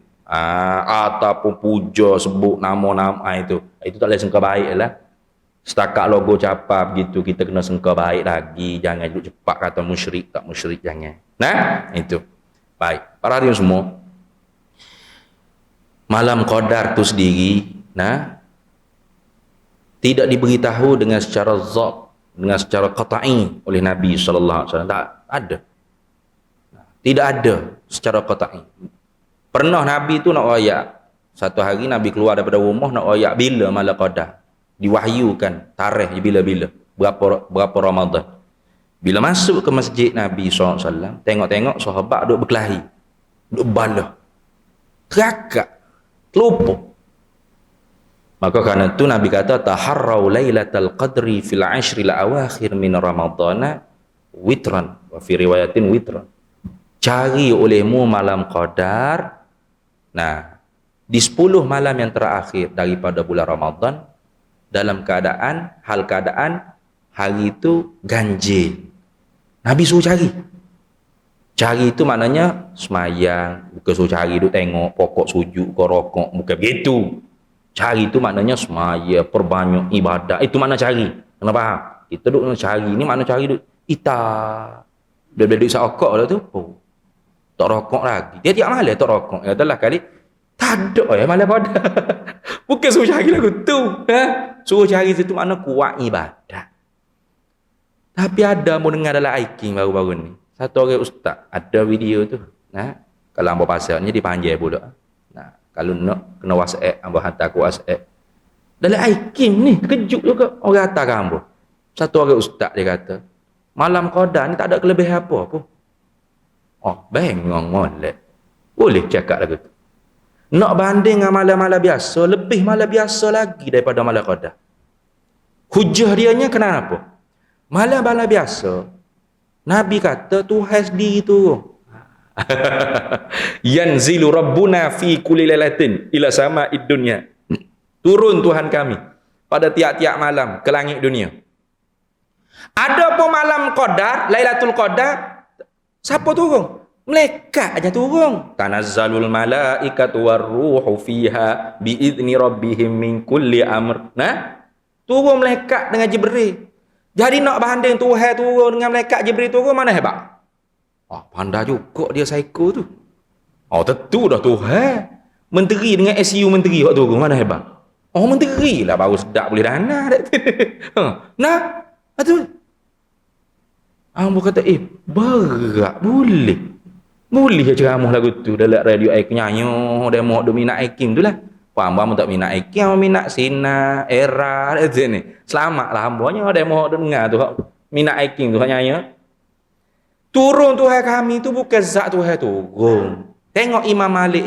Ataupun puja sebut nama-nama itu. Itu tak boleh sangka baik lah. Setakat logo capap gitu kita kena sangka baik lagi. Jangan duk cepat kata musyrik tak musyrik, jangan. Nah, itu. Baik, para hadirin semua. Malam Qadar tu sendiri, nah, tidak diberitahu dengan secara zat, dengan secara qat'i oleh Nabi sallallahu alaihi wasallam. Tak ada. Tidak ada secara qat'i. Pernah Nabi tu nak royak. Satu hari Nabi keluar daripada rumah nak royak bila malam Qadar. Diwahyukan tarikh bila-bila, berapa Ramadan. Bila masuk ke masjid Nabi SAW, tengok-tengok sahabat duk berkelahi, duk balah, terakak, terlupa. Maka kerana itu Nabi kata taharrau lailatal qadri fil ashril awakhir min ramadana witran, wa fi riwayatin witran. Cari olehmu malam Qadar, nah, di 10 malam yang terakhir daripada bulan Ramadan, dalam keadaan hari itu ganjil. Nabi suruh cari. Cari itu maknanya semayang, bukan suruh cari duk tengok pokok sujud ke rokok, bukan begitu. Cari itu maknanya semaya, perbanyak ibadah. Itu makna cari. Kena faham? Kita duk cari ni makna cari duk dia duduk seokok dah tu. Oh. Tak rokok lagi. Dia tiap malam tak rokok. Katalah kali tak ada ya malam pada. Bukan suruh cari lagu tu. Suruh cari situ makna kuat ibadah. Tapi ada mau dengar dalam hiking baru-baru ni. Satu orang ustaz ada video tu. Nah, kalau hamba pasalnya dipanggil pula. Nah, kalau nak kena WhatsApp, hamba hantar ke WhatsApp. Dalam hiking ni kejut juga orang hantar ke hamba. Satu orang ustaz dia kata, malam Qadar ni tak ada kelebihan apa pun. Oh, bengong molek. Boleh cakap lagu tu. Nak banding dengan malam-malam biasa, lebih malam biasa lagi daripada malam Qadar. Hujah dianya kenapa? Malam-malam biasa, Nabi kata Tuhan sendiri turun. Yanzilu Rabbuna fi kulli lailatin ila sama'id dunya. Turun Tuhan kami pada tiap-tiap malam ke langit dunia. Ada pun malam Qadar, Lailatul Qadar, siapa turun? Malaikat aja turun. Tanazzalul malaikatu warruhu fiha biizni rabbihim min kulli amr. Nah, turun malaikat dengan Jibril. Jadi nak banding Tuhan turun dengan malaikat Jibril turun, mana hebat? Pandai juga dia psycho tu. Tentu dah Tuhan. Menteri dengan SU menteri waktu turun, mana hebat? Menteri lah baru sedap boleh dana. Nah, tu. Ambo kata, berat boleh. Boleh ceramah lagu tu dalam radio air kenyanyo, demo do minat aiking tu lah. Hamba tak minat aiking, hamba minat Sina, Era tu ni. Selamatlah hambanya demo dengar tu minat aiking tu nyanyi. Turun Tuhan kami tu bukan zat Tuhan turun. Tengok Imam Malik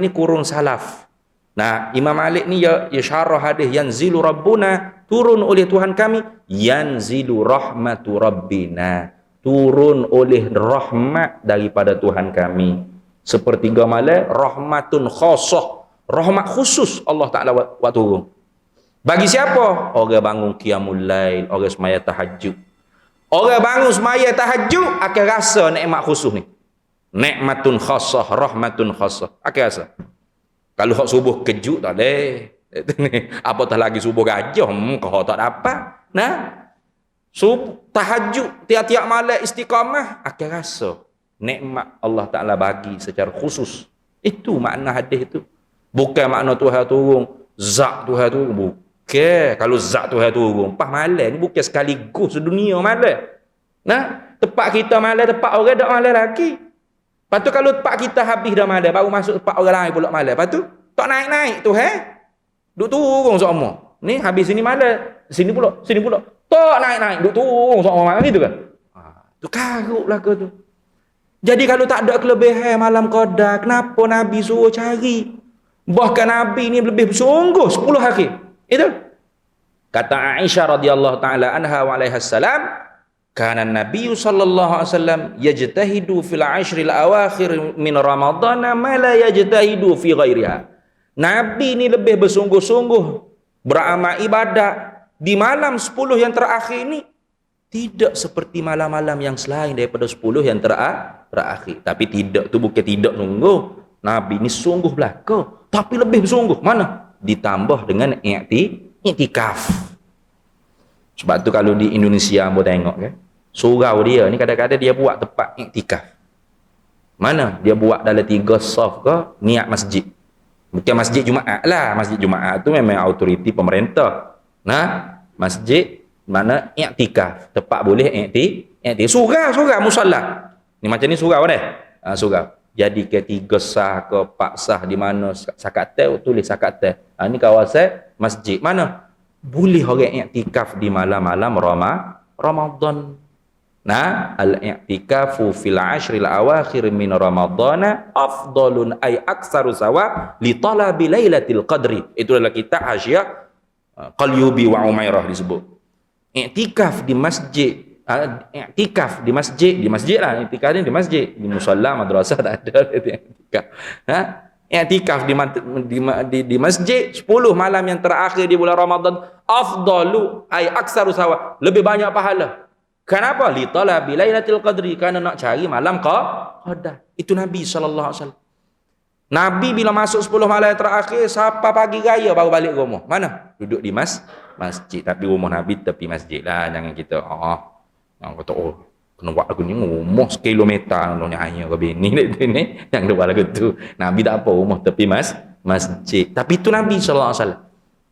ni kurung salaf. Nah, Imam Malik ni ya syarah hadis yanzilu rabbuna, turun oleh Tuhan kami, yanzilu rahmatu rabbina, turun oleh rahmat daripada Tuhan kami. Sepertiga malam rahmatun khassah, rahmat khusus Allah Ta'ala buat turun. Bagi siapa? Orang bangun qiyamul lail, orang semaya tahajud. Orang bangun semaya tahajud akan rasa nikmat khusus ni. Nikmatun khassah, rahmatun khassah. Akan rasa. Kalau hak subuh kejut tak leh. Apatah lagi subuh gajah, kau tak dapat. Nah, tahajud tiap-tiap malam istiqamah akan rasa nikmat Allah Ta'ala bagi secara khusus. Itu makna hadis itu. Bukan makna Tuhan turun, zat Tuhan turun. Bukan. Kalau zat Tuhan turun, pas malam ni bukan sekaligus sedunia malam. Nah, tempat kita malam, tempat orang tak malam lagi. Lepas tu kalau tempat kita habis dah malam, baru masuk tempat orang lain pula malam. Lepas tu, tak naik-naik tu, duk turun semua. Ni habis sini malam, sini pula. Tak naik-naik, duk turun semua malam gitu kan. Tu karut lah ke tu. Jadi kalau tak ada kelebihan malam qadar, kenapa Nabi suruh cari? Bahkan Nabi ni lebih bersungguh 10 hari. Itu. Kata Aisyah radhiyallahu taala anha wa alaiha salam, kana Nabi sallallahu alaihi wasallam yajtahidu fil ashril awakhir min Ramadan ma la yajtahidu fi ghairiha. Nabi ni lebih bersungguh-sungguh beramal ibadat di malam 10 yang terakhir ini tidak seperti malam-malam yang selain daripada 10 yang terakhir. Tapi tidak tu bukan tidak sungguh. Nabi ni sungguh belaka, tapi lebih bersungguh. Mana? Ditambah dengan i'tikaf. Sebab tu kalau di Indonesia hangpa tengok kan, surau dia ni kadang-kadang dia buat tempat i'tikaf. Mana? Dia buat dalam 3 saf ke niat masjid. Bukan masjid Jumaat lah. Masjid Jumaat tu memang autoriti pemerintah. Nah, masjid mana i'tikaf. Tempat boleh i'tikaf. Surau musalla. Ni macam ni surau dah. Surau. Jadi ke 3 sah ke 4 sah di mana sakatel tulis sakatel. Ni kawasan masjid. Mana? Boleh orang i'tikaf di malam-malam Ramadan. Nah, al-i'tikafu fil ashril awakhir min Ramadana afdalun ay aksaru sawa li talabi lailatul qadri. Itu adalah kitab Hasyiah Qalyubi wa Umairah disebut. I'tikaf di masjid, di masjid lah. I'tikaf ni di masjid, di musalla madrasah tak ada i'tikaf. I'tikaf di masjid 10 malam yang terakhir di bulan Ramadan afdalu ay aksaru sawa, lebih banyak pahala. Kenapa? Li talabi lailatul qadri, kerana nak cari malam qadar. Itu Nabi sallallahu alaihi wasallam. Nabi bila masuk 10 malam terakhir sampai pagi raya baru balik rumah. Mana? Duduk di masjid. Tapi rumah Nabi tepi masjid lah. Jangan kita yang kata kena buat lagu ni rumah sekilometer noh hanya ke bini ni yang buat lagu tu. Nabi tak apa, rumah tepi masjid. Tapi itu Nabi sallallahu alaihi wasallam.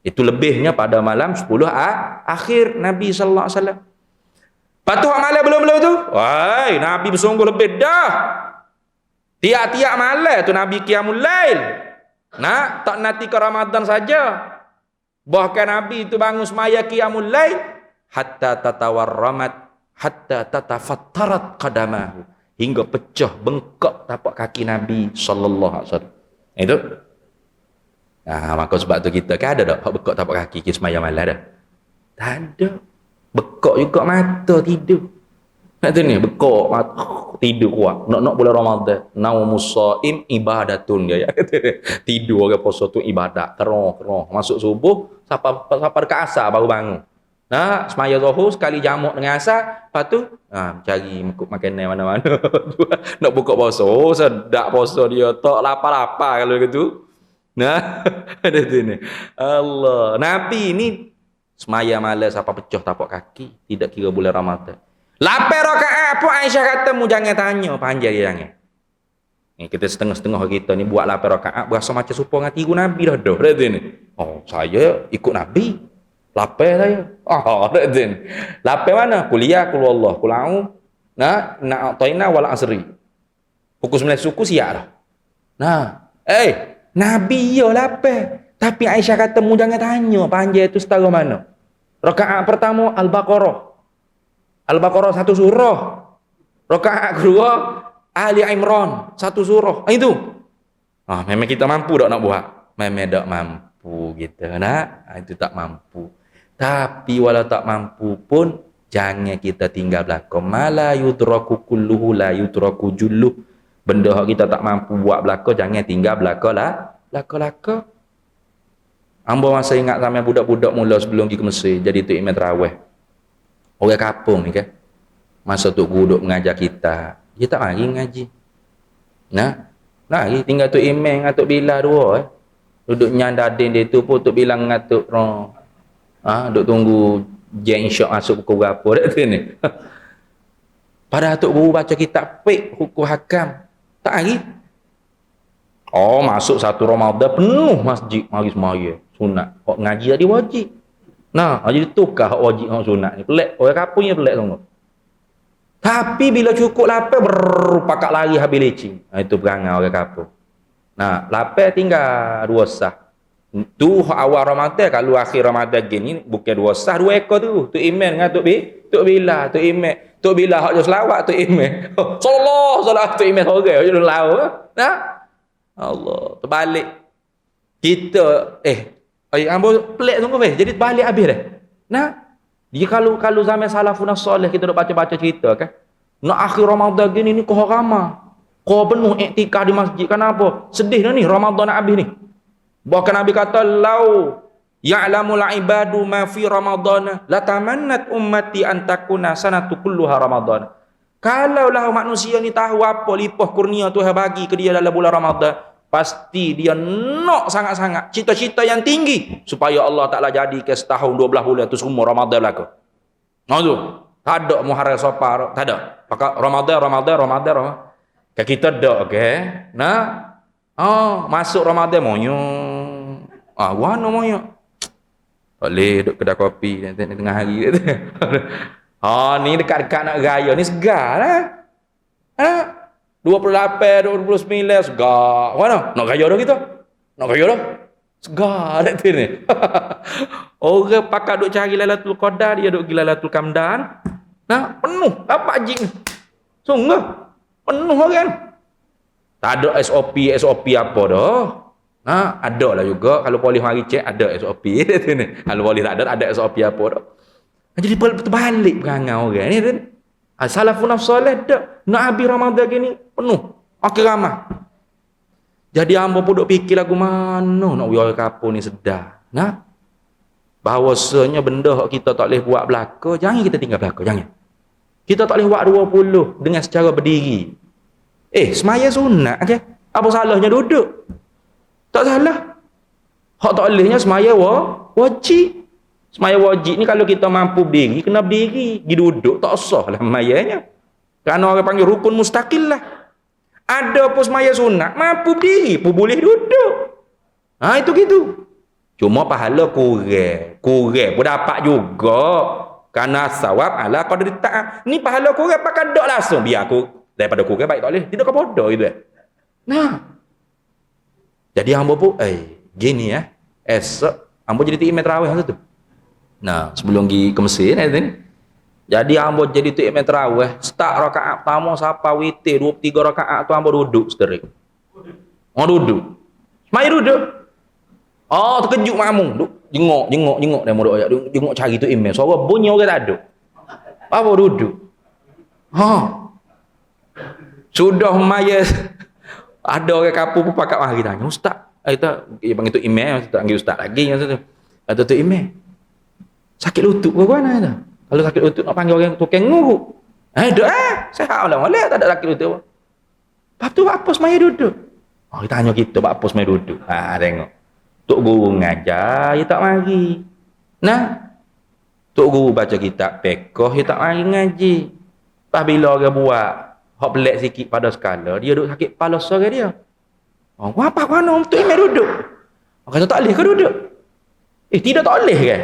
Itu lebihnya pada malam 10 akhir Nabi sallallahu alaihi wasallam. Patuh malam belum tu? Wahai, Nabi bersungguh lebih dah. Tiap-tiap malam tu Nabi qiyamul lail. Nah, tak nanti ke Ramadan saja. Bahkan Nabi itu bangun semaya qiyamul lail hatta tatawarramat, hatta tatafattarat qadamahu, hingga pecah bengkak tapak kaki Nabi sallallahu alaihi wasallam. Itu. Maka sebab tu kita kan ada tak bengkak tapak kaki ke semaya malam dah? Tak ada. Bekok juga mata tidur. Nak ni bekok mata tidur kuat. Nak bulan Ramadan. Naumus shaim ibadatun dia. Tidur orang puasa tu ibadat. Terong. Masuk subuh sampai dekat asar baru bangun. Nah, semaya zuhur sekali jamak dengan asar, lepas tu cari makanan mana-mana. Nak buka puasa. Sedap puasa dia. Tak lapar-lapar kalau gitu. Nah, ada tu ni. Allah. Nabi ni semaya malam sampai pecah tapak kaki, tidak kira bulan Ramadan. 8 rakaat apa Aisyah kata mu jangan tanya, panjang dia jangan. Ni kita setengah-setengah kita ni buat 8 rakaat berasa macam serupa dengan tiru Nabi dah ni. Saya ikut Nabi. 8 saya. Ni. 8 mana? Kuliah kul wallah, kul a'u. Na'ataina wal asri. Pukul 9 suku siap dah. Nabi ya 8. Tapi Aisyah kata mu jangan tanya panjang itu setara mana. Rakaat pertama Al-Baqarah. Al-Baqarah 1 surah. Rakaat kedua Ali Imran 1 surah. Itu. Memang kita mampu tak nak buat? Memang tak mampu kita nak. Itu tak mampu. Tapi walau tak mampu pun jangan kita tinggal belakang. Mala yudraku kulluhu la yudraku julluh. Benda yang kita tak mampu buat belakang jangan tinggal belakang lah. Belakang. Hamba masa ingat sama budak-budak mula sebelum pergi ke Mesir jadi tok imam tarawih. Orang kampung ni kan. Masa tok guru duk mengajar kita, dia tak mari ngaji. Lagi tinggal tok imam dengan tok Bilal dua Duduk nyandadin dia tu pun tok bilang dengan tok duk tunggu jeng insya masuk pukul berapa dah tu ni. Padahal tok guru baca kitab fiqh hukum hakam. Tak lagi. Masuk 1 Ramadan penuh masjid mari semaya. Sunat. Hak ngaji tadi wajib. Jadi tukar hak wajib hak sunat ni. Pelik. Orang kampung ni pelik semua. Tapi bila cukup lapar berpakat lari habis lecing. Itu perangai orang kampung. Lapar tinggal 2 sah. Tu awal Ramadan, kalau akhir Ramadan gini bukan 2 sah 2 ekor tu email dengan Tok Bila, Tok Bila hak je selawat Tok email. Sallallahu salawat Tok email orang je lau. Nah. Allah, terbalik. Kita ambo pelik sungguh weh. Jadi terbalik habis dah. Nah. Dia kalau zaman salafun salih kita dok baca-baca cerita kan. Nak akhir Ramadan gini ni kau ramah. Kau penuh iktikaf di masjid. Kenapa? Sedih dah ni Ramadan nak habis ni. Bahkan Nabi kata lau ya'lamul ibadu ma fi Ramadan la tamannat ummati an takuna sanatu kulluha Ramadan. Kalaulah manusia ni tahu apa lipah kurnia Tuhan bagi ke dia dalam bulan Ramadan, pasti dia nak sangat-sangat cita-cita yang tinggi supaya Allah Taala jadi ke setahun 12 bulan tu semua Ramadan laku. Nah tu, tak ada Muharram Safar, tak ada. Pakai Ramadan. Kan kita dak okey. Nah. Masuk Ramadan monyo. Wano monyo. Boleh duduk kedai kopi nanti tengah hari tu. Ni dekat-dekat nak raya ni segar lah. 28, 29 segar. Mana? Nak raya dah kita? Nak raya dah? Segar dah tu ni. Orang pakai duk cari Lailatul Qadar, dia duk gila Lailatul Qamdan. Nah, penuh apa jing. Sungguh penuh kan. Tak ada SOP apa dah. Ada lah juga kalau polis mari cek ada SOP tu ni. Kalau polis tak ada SOP apa dah. Jadi terbalik perangai orang ni kan. Salafun salih dak nak habis Ramadan gini penuh. Okey ramah. Jadi hamba pun duk fikir lagu mana nak biar kapur ni sedar. Nah. Bahawasanya benda hak kita tak boleh buat belaka, jangan kita tinggal belaka, jangan. Kita tak boleh buat 20 dengan secara berdiri. Semaya sunat ke? Apa salahnya duduk? Tak salah. Hak tak bolehnya semaya wajib. Semaya wajib ni kalau kita mampu berdiri, kena berdiri. Pergi duduk, tak sah lah semayanya. Kerana orang panggil rukun mustaqil lah. Ada pun semaya sunat, mampu berdiri pun boleh duduk. Itu gitu. Cuma pahala kurang pun dapat juga. Kerana sawab ala qadri ta'am. Ni pahala kurang pakai dok langsung. Biar aku daripada kurang baik tak boleh. Tidak kau bodoh gitu. Nah. Jadi hamba pun gini ya. Esok hamba jadi imam tarawih masa tu. Nah, sebelum pergi ke Mesir ni. Jadi hamba jadi imam tarawih, start rakaat pertama sampai witir 23 rakaat tu hamba duduk seterik. Duduk. Mai duduk. Terkejut makmum. Duk jengok dia modok ayat. Jengok cari tu imam. Suara bunyi orang tak ada. Apa duduk? Sudah maya ada orang kapur pun pakat mari tanya, ustaz. Dia panggil tu imam, tak panggil ustaz lagi masa tu. Kata tu imam. Sakit lutut ke mana tu? Kalau sakit lutut nak panggil orang tukang nguruk. Sehat lah molek tak ada sakit lutut. Lepas tu apa semaya duduk? Dia tanya kita apa semaya duduk. Tengok. Tok guru ngajar, dia tak mari. Nah, tok guru baca kitab pekoh, dia tak mari ngaji. Lepas bila orang buat hak pelik sikit pada skala, dia duduk sakit kepala suara dia. Apa mana untuk imam duduk? Kata tak boleh ke duduk? Tidak tak boleh ke?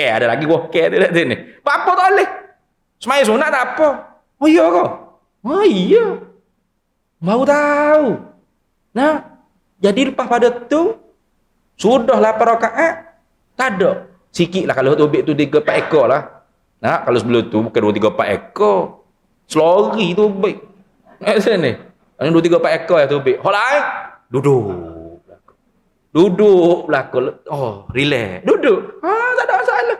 Ada lagi buah tu kat sini. Apa tak boleh? Semaya sunat tak apa. Iya ke? Iya. Baru tahu. Nah, jadi lepas pada tu sudah 8 rakaat tak ada. Sikitlah kalau tubik tu 3-4 ekor lah. Nah, kalau sebelum tu bukan 2-3-4 ekor. Selori tubik. Sini. Ini 2-3-4 ekor ya tubik. Hak lain duduk belakang. Relax. Duduk. Tak ada masalah.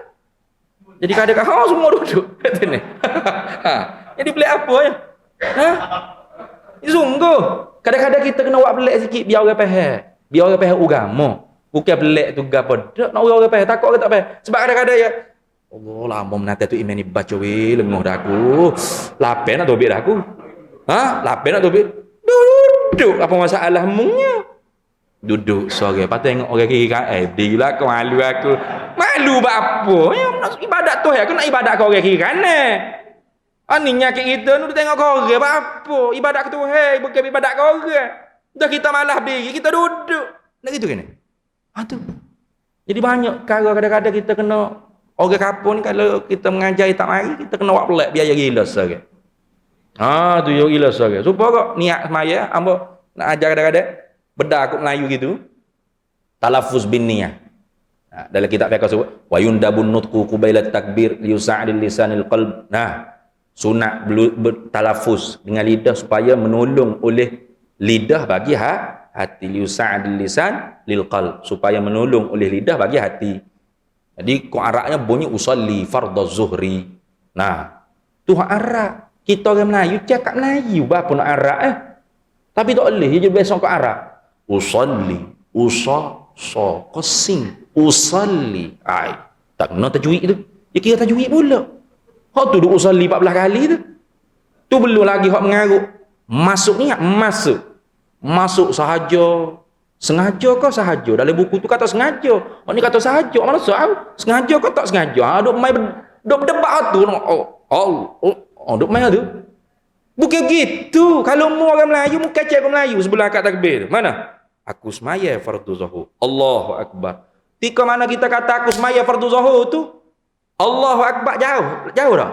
Jadi kadang-kadang semua duduk kat sini. Jadi pelik apa ya? Sungguh. Kadang-kadang kita kena buat pelik sikit biar orang faham. Biar orang faham agama. Bukan pelik tu gapo dak nak orang faham takut orang tak faham. Sebab kadang-kadang ya Allah lama menata tu imam ni baca lengoh dah aku. Lapen nak tobik dah aku. Lapen nak tobik. Duduk apa masalah mungnya? Duduk sore patut tengok orang kiri kan. Dilah kau malu aku. Malu apa? Ya nak ibadat tu aku nak ibadat kau orang kiri kanan. Ni nyakit kita ni tengok kau orang apa? Ibadat tu bukan ibadat kau orang. Dah kita malah berdiri, kita duduk. Nak gitu kan? Tu. Jadi banyak cara kadang-kadang kita kena orang kapur ni kalau kita mengajar tak mari kita kena buat pelik biar gila sekali. Tu yo gila sekali. Supaya kok niat semaya hamba nak ajar kadang-kadang beda aku Melayu gitu. talaffuz bin niyah. Nah, dalam kitab fiqh sebut wa yundabun nutqu qabla takbir liyusa'il lisanil qalb. Nah, sunat talaffuz dengan lidah supaya menolong oleh lidah bagi hati, liyusa'il lisan lil qalb, supaya menolong oleh lidah bagi hati. Jadi ku araknya bunyi usalli fardhu zuhri. Nah, tu hak arak. Kita orang Melayu cakap Melayu apa nak arak Tapi tak boleh dia besok ke arak. Usalli, so qasing, usalli. Ai, tak kena tajwid tu. Dia kira tajwid pula. Hak tu duk usalli 14 kali tu. Tu belum lagi hak mengaruk. Masuk ni masuk sahaja. Sengaja ke sahaja? Dalam buku tu kata sengaja. Hak ni kata sahaja. Mana tahu? Sengaja ke tak sengaja? Duk main duk berdebat tu. Duk main tu. Bukan gitu. Kalau mu orang Melayu, mu kacau orang Melayu sebelah akad takbir. Mana? Aku semaya fardu zuhur. Allahu Akbar. Tika mana kita kata aku semaya fardu zuhur tu? Allahu Akbar jauh dah.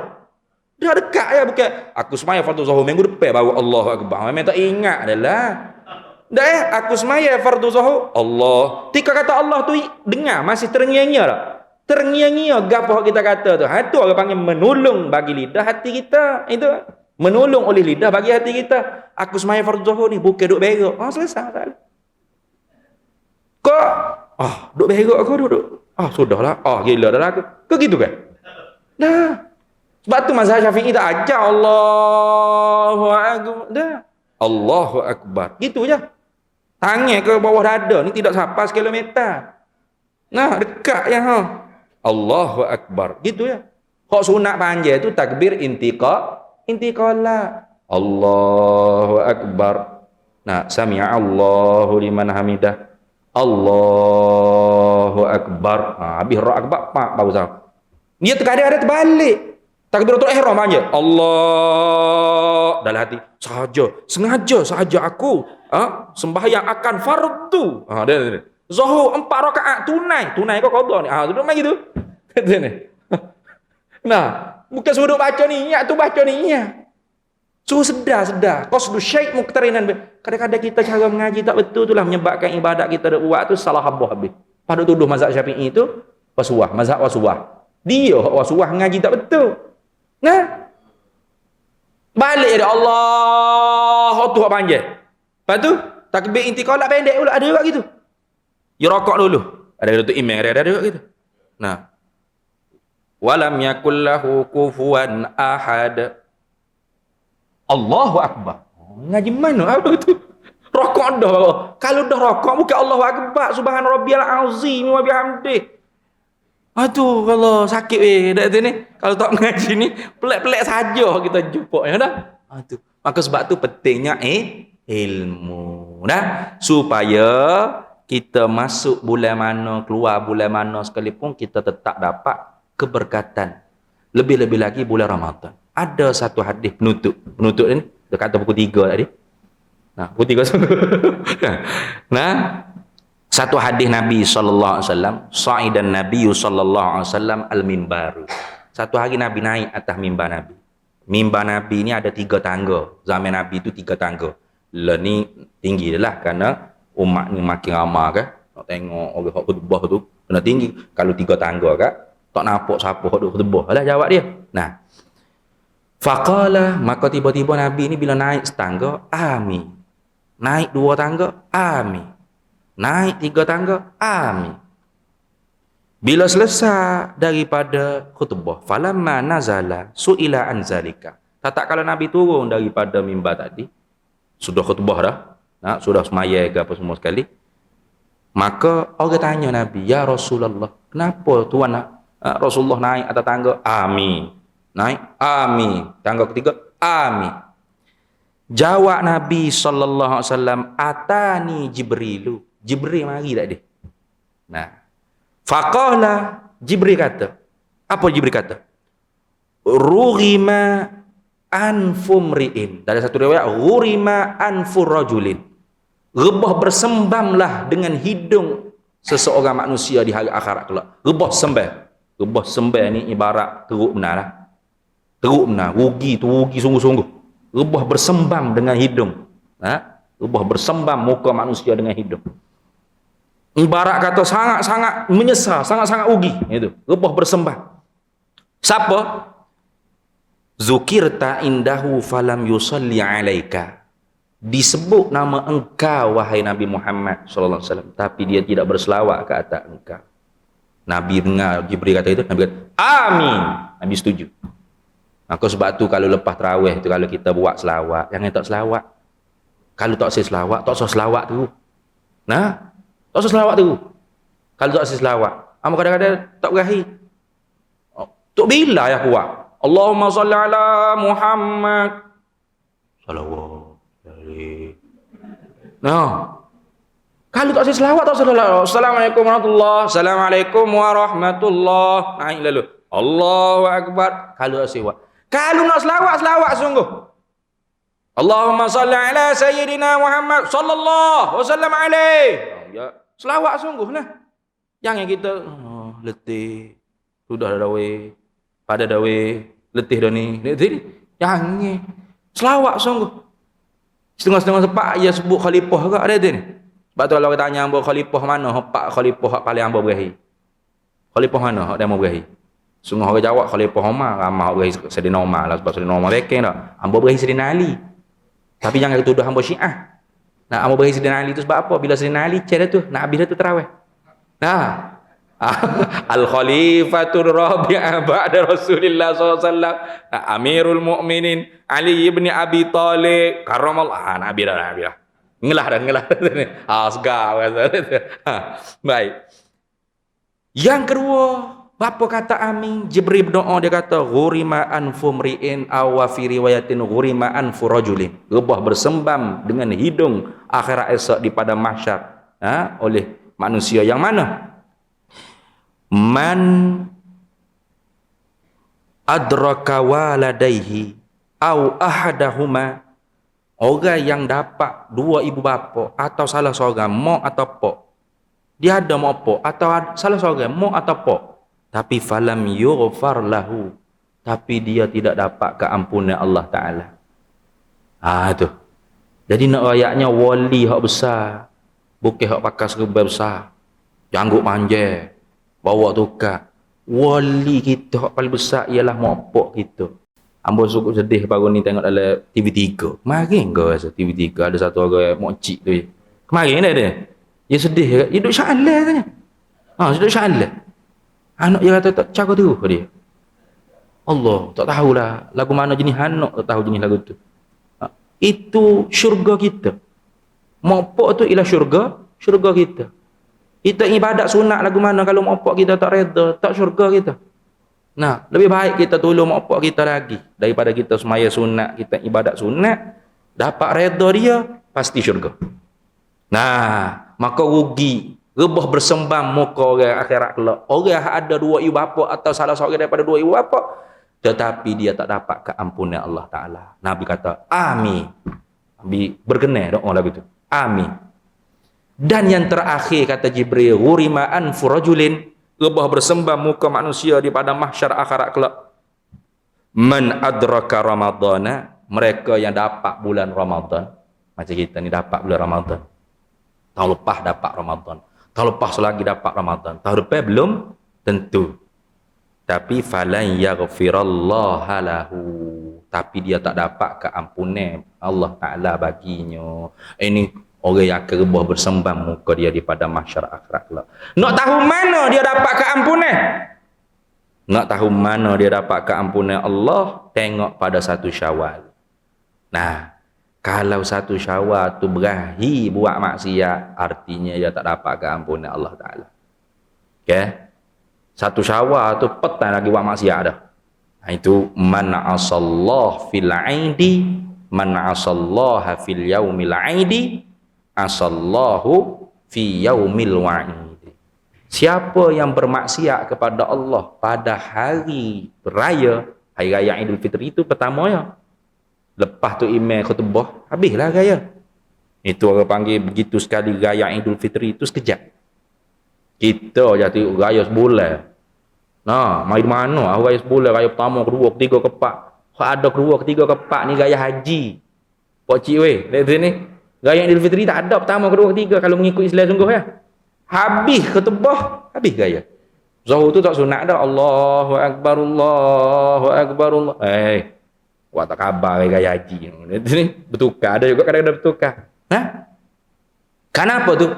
Dia dekat ya, bukan aku semaya fardu zuhur minggu depan baru Allahu Akbar. Memang tak ingat adalah. Dah aku semaya fardu zuhur. Allah. Tika kata Allah tu dengar masih terngiang-ngiang tak? Terngiang-ngiang gapo kita kata tu. Tu orang panggil menolong bagi lidah hati kita. Itu menolong oleh lidah bagi hati kita. Aku semaya fardu zuhur ni bukan duk berak. Selesai. Kok duk berak aku duduk. Sudahlah. Gila dah aku. Kau gitu kan? Dah. Sebab tu mazhab Syafi'i tak ajar Allahu Akbar. Dah. Allahu Akbar. Gitu je. Tangan ke bawah dada ni tidak sampai sekilometer. Nah, dekat ya Allahu Akbar. Gitu ya. Hak sunat panjang tu takbir intiqala. Allahu Akbar. Nah, sami'a Allahu liman hamidah. Allahu Akbar. Habis ra akbar baru tahu. Dia terkadang ada terbalik. Takbiratul ihram aja. Allah dalam hati. Sengaja aku sembahyang akan fardu. Dia. Zuhur 4 rakaat tunai kau qada ni. Duduk main gitu. Kata ni. Nah, bukan suruh baca niat tu baca niat. Suruh sedar. Qasdu syai' muqtarinan. Kadang-kadang kita cara mengaji tak betul itulah menyebabkan ibadat kita buat tu salah habis. Pada tuduh mazhab Syafi'i itu wasuwah, mazhab wasuwah. Dia wasuwah mengaji tak betul. Nah. Balik dia Allah tu hak panjang. Lepas tu takbir intiqalah pendek pula ada juga gitu. Ya rokok dulu. Ada tu imam ada juga gitu. Nah. Walam yakul lahu kufuwan ahad. Allahu Akbar. Ngaji mana apa tu? Rokok dah. Kalau dah rokok bukan Allahu Akbar. Subhan rabbiyal azim wa bihamdih. Aduh, kalau sakit dak ni. Kalau tak mengaji ni pelik-pelik saja kita jumpa ya dah. Aduh. Maka sebab tu pentingnya ilmu. Nah, supaya kita masuk bulan mana, keluar bulan mana sekalipun kita tetap dapat keberkatan. Lebih-lebih lagi bulan Ramadan. Ada satu hadis penutup ni dia kata pukul 3 tadi. Nah, pukul 3 sungguh. Nah, satu hadis Nabi sallallahu alaihi wasallam, sa'idan Nabi sallallahu alaihi wasallam al-mimbar. Satu hari Nabi naik atas mimbar Nabi. Mimbar Nabi ni ada 3 tangga. Zaman Nabi tu 3 tangga. Lah ni tinggi lah kerana umat ni makin ramai kan. Nak tengok orang hak khutbah tu kena tinggi. Kalau 3 tangga kan, tak nampak siapa hak duk khutbah. Lah jawab dia. Nah, faqala, maka tiba-tiba Nabi ni bila naik setangga, amin. Naik 2 tangga, amin. Naik 3 tangga, amin. Bila selesai daripada khutbah, falamma nazala su'ila an zalika. Tak kalau Nabi turun daripada mimbar tadi, sudah khutbah dah, sudah semaya ke apa semua sekali. Maka orang tanya Nabi, ya Rasulullah, kenapa tuan Rasulullah naik atas tangga? Amin. Naik, amin. Tangga ketiga, amin. Jawab Nabi sallallahu alaihi wasallam, atani Jibrilu. Jibril mari tak dia. Nah. Faqala, Jibril kata. Apa Jibril kata? Rughima anfumri'in. Dalam satu riwayat, rurima anfur rajulin. Rebah bersembamlah dengan hidung seseorang manusia di hari akhirat kelak. Rebah sembah. Rebah sembah ni ibarat teruk benar lah. Teruk benar. Rugi tu rugi sungguh-sungguh. Rebah bersembam dengan hidung. Rebah bersembam muka manusia dengan hidung. Ibarat kata sangat-sangat menyesal, sangat-sangat rugi. Itu. Rebah bersembah. Siapa? Zukirta indahu falam yusalli alaika. Disebut nama engkau wahai Nabi Muhammad sallallahu alaihi wasallam, tapi dia tidak berselawat ke atas engkau. Nabi dengar Jibril kata itu, Nabi kata, "Amin." Nabi setuju. Maka sebab tu kalau lepas tarawih tu kalau kita buat selawat, jangan tak selawat. Kalau tak selawat, tak usah selawat tu. Nah, tak usah selawat tu. Kalau tak usah selawat, amo kadang-kadang tak berakhir. Tok bila ya kuat? Allahumma salli ala Muhammad. Salawat. Nah, kalau tak usah selawat, tak usah selawat. Assalamualaikum warahmatullahi. Assalamualaikum warahmatullahi. Naik lalu. Allahu akbar. Kalau tak selawat. Kalau nak selawat, selawat sungguh. Allahumma salli ala sayyidina Muhammad sallallahu wasallam alaih. Ya, selawat sungguh nah. Jangan kita letih. Sudah dah dawe. Pada dawe, letih dah ni. Letih. Jangan. Selawat sungguh. Setengah-setengah sepak ia sebut khalifah ke ada tu ni. Sebab tu kalau kita tanya hamba khalifah mana, pak khalifah hak paling hamba berakhir. Khalifah mana hak dia mau berakhir? Sungguh orang jawab khalifah Umar, ramai hak berakhir Sayyidina Umar lah, sebab Sayyidina Umar rekeng dah. Hamba berakhir Sayyidina Ali. Tapi jangan tuduh hamba Syiah. Nah, hamba berakhir Sayyidina Ali tu sebab apa? Bila Sayyidina Ali cerita tu, nak habis dah tu tarawih. Nah, Al-Khalifatur Rabi'ah ba'da Rasulillah SAW, Amirul Mukminin Ali ibn Abi Talib karamallah. Nabi dah. Ngelah. Segar. Baik. Yang kedua, apa kata amin? Jibril berdoa, dia kata ghurima anfu mri'in aw fi riwayatin ghurima anfu rajulin. Rebah bersembam dengan hidung akhirat esok di pada mahsyar, oleh manusia yang mana? Man adraka waladaihi au ahadahuma, orang yang dapat dua ibu bapa atau salah seorang, mak atau pak. Dia ada mak pak atau salah seorang mak atau pak, tapi falam yughfar lahu, tapi dia tidak dapat keampunan Allah Taala. Itu. Jadi nak ayatnya wali hak besar, bukan hak pakai serba besar, janggut panjang, bawa tukar. Wali kita hak paling besar ialah mak pak kita. Ambo cukup sedih baru ni tengok dalam TV3. Kemarin ke rasa TV3 ada satu orang mak cik tu. Kemarin ada. Dia sedih, dia duduk sya'alah katanya. Duduk sya'alah. Anak dia kata tak cakap tu dia. Allah, tak tahulah lagu mana jenis anak, tak tahu jenis lagu tu. Itu syurga kita. Mak pak tu ialah syurga kita. Kita ibadat sunat lagu mana kalau mak pak kita tak reda, tak syurga kita. Nah, lebih baik kita tolong mak pak kita lagi daripada kita semaya sunat, kita ibadat sunat, dapat reda dia, pasti syurga. Nah, maka rugi, rebah bersembam muka orang akhirat kelak. Orang ada dua ibu bapa atau salah seorang daripada dua ibu bapa, tetapi dia tak dapat keampunan Allah Taala. Nabi kata, amin. Nabi berkenan doa lagu tu. Amin. Dan yang terakhir kata Jibril, ghurima anfu rajulin, rebah bersembam muka manusia di pada mahsyar akhirat kelak. Man adraka ramadhana, mereka yang dapat bulan Ramadan. Macam kita ni dapat bulan Ramadan. Tahun lepas dapat Ramadan. Tahun lepas lagi dapat Ramadan. Tahun depan belum tentu. Tapi falan yaghfirallaha lahu, tapi dia tak dapat keampunan Allah Taala baginya. Ini orang yang akan rebah bersembam muka dia di pada mahsyar akhirat kelak. Nak tahu mana dia dapat keampunan? Nak tahu mana dia dapat keampunan Allah? Tengok pada 1 Syawal. Nah, kalau 1 Syawal tu berakhir buat maksiat, artinya dia tak dapat keampunan Allah Taala. Okay? 1 Syawal tu petang lagi buat maksiat dah. Nah, itu man asallah fil aidi, man asallaha fil yaumil aidi, asallahu fi yaumil wa'id. Siapa yang bermaksiat kepada Allah pada hari raya, hari raya Idul Fitri itu pertamanya. Lepas tu imam khutbah, habislah raya. Itu orang panggil begitu sekali raya Idul Fitri itu sekejap. Kita jadi raya sebulan. Nah, mai mana? Raya sebulan, raya pertama, kedua, ketiga, keempat. Kalau ada kedua, ketiga, keempat ni raya haji. Pak cik weh, lihat sini. Raya Idul Fitri tak ada pertama, kedua, ketiga kalau mengikut Islam sungguh ya. Habis ketebah, habis gaya. Zuhur tu tak sunat dah. Allahu Akbar, Allahu Akbar, Allah. Wah tak khabar gaya haji. Ni bertukar. Ada juga kadang-kadang bertukar. Kenapa tu?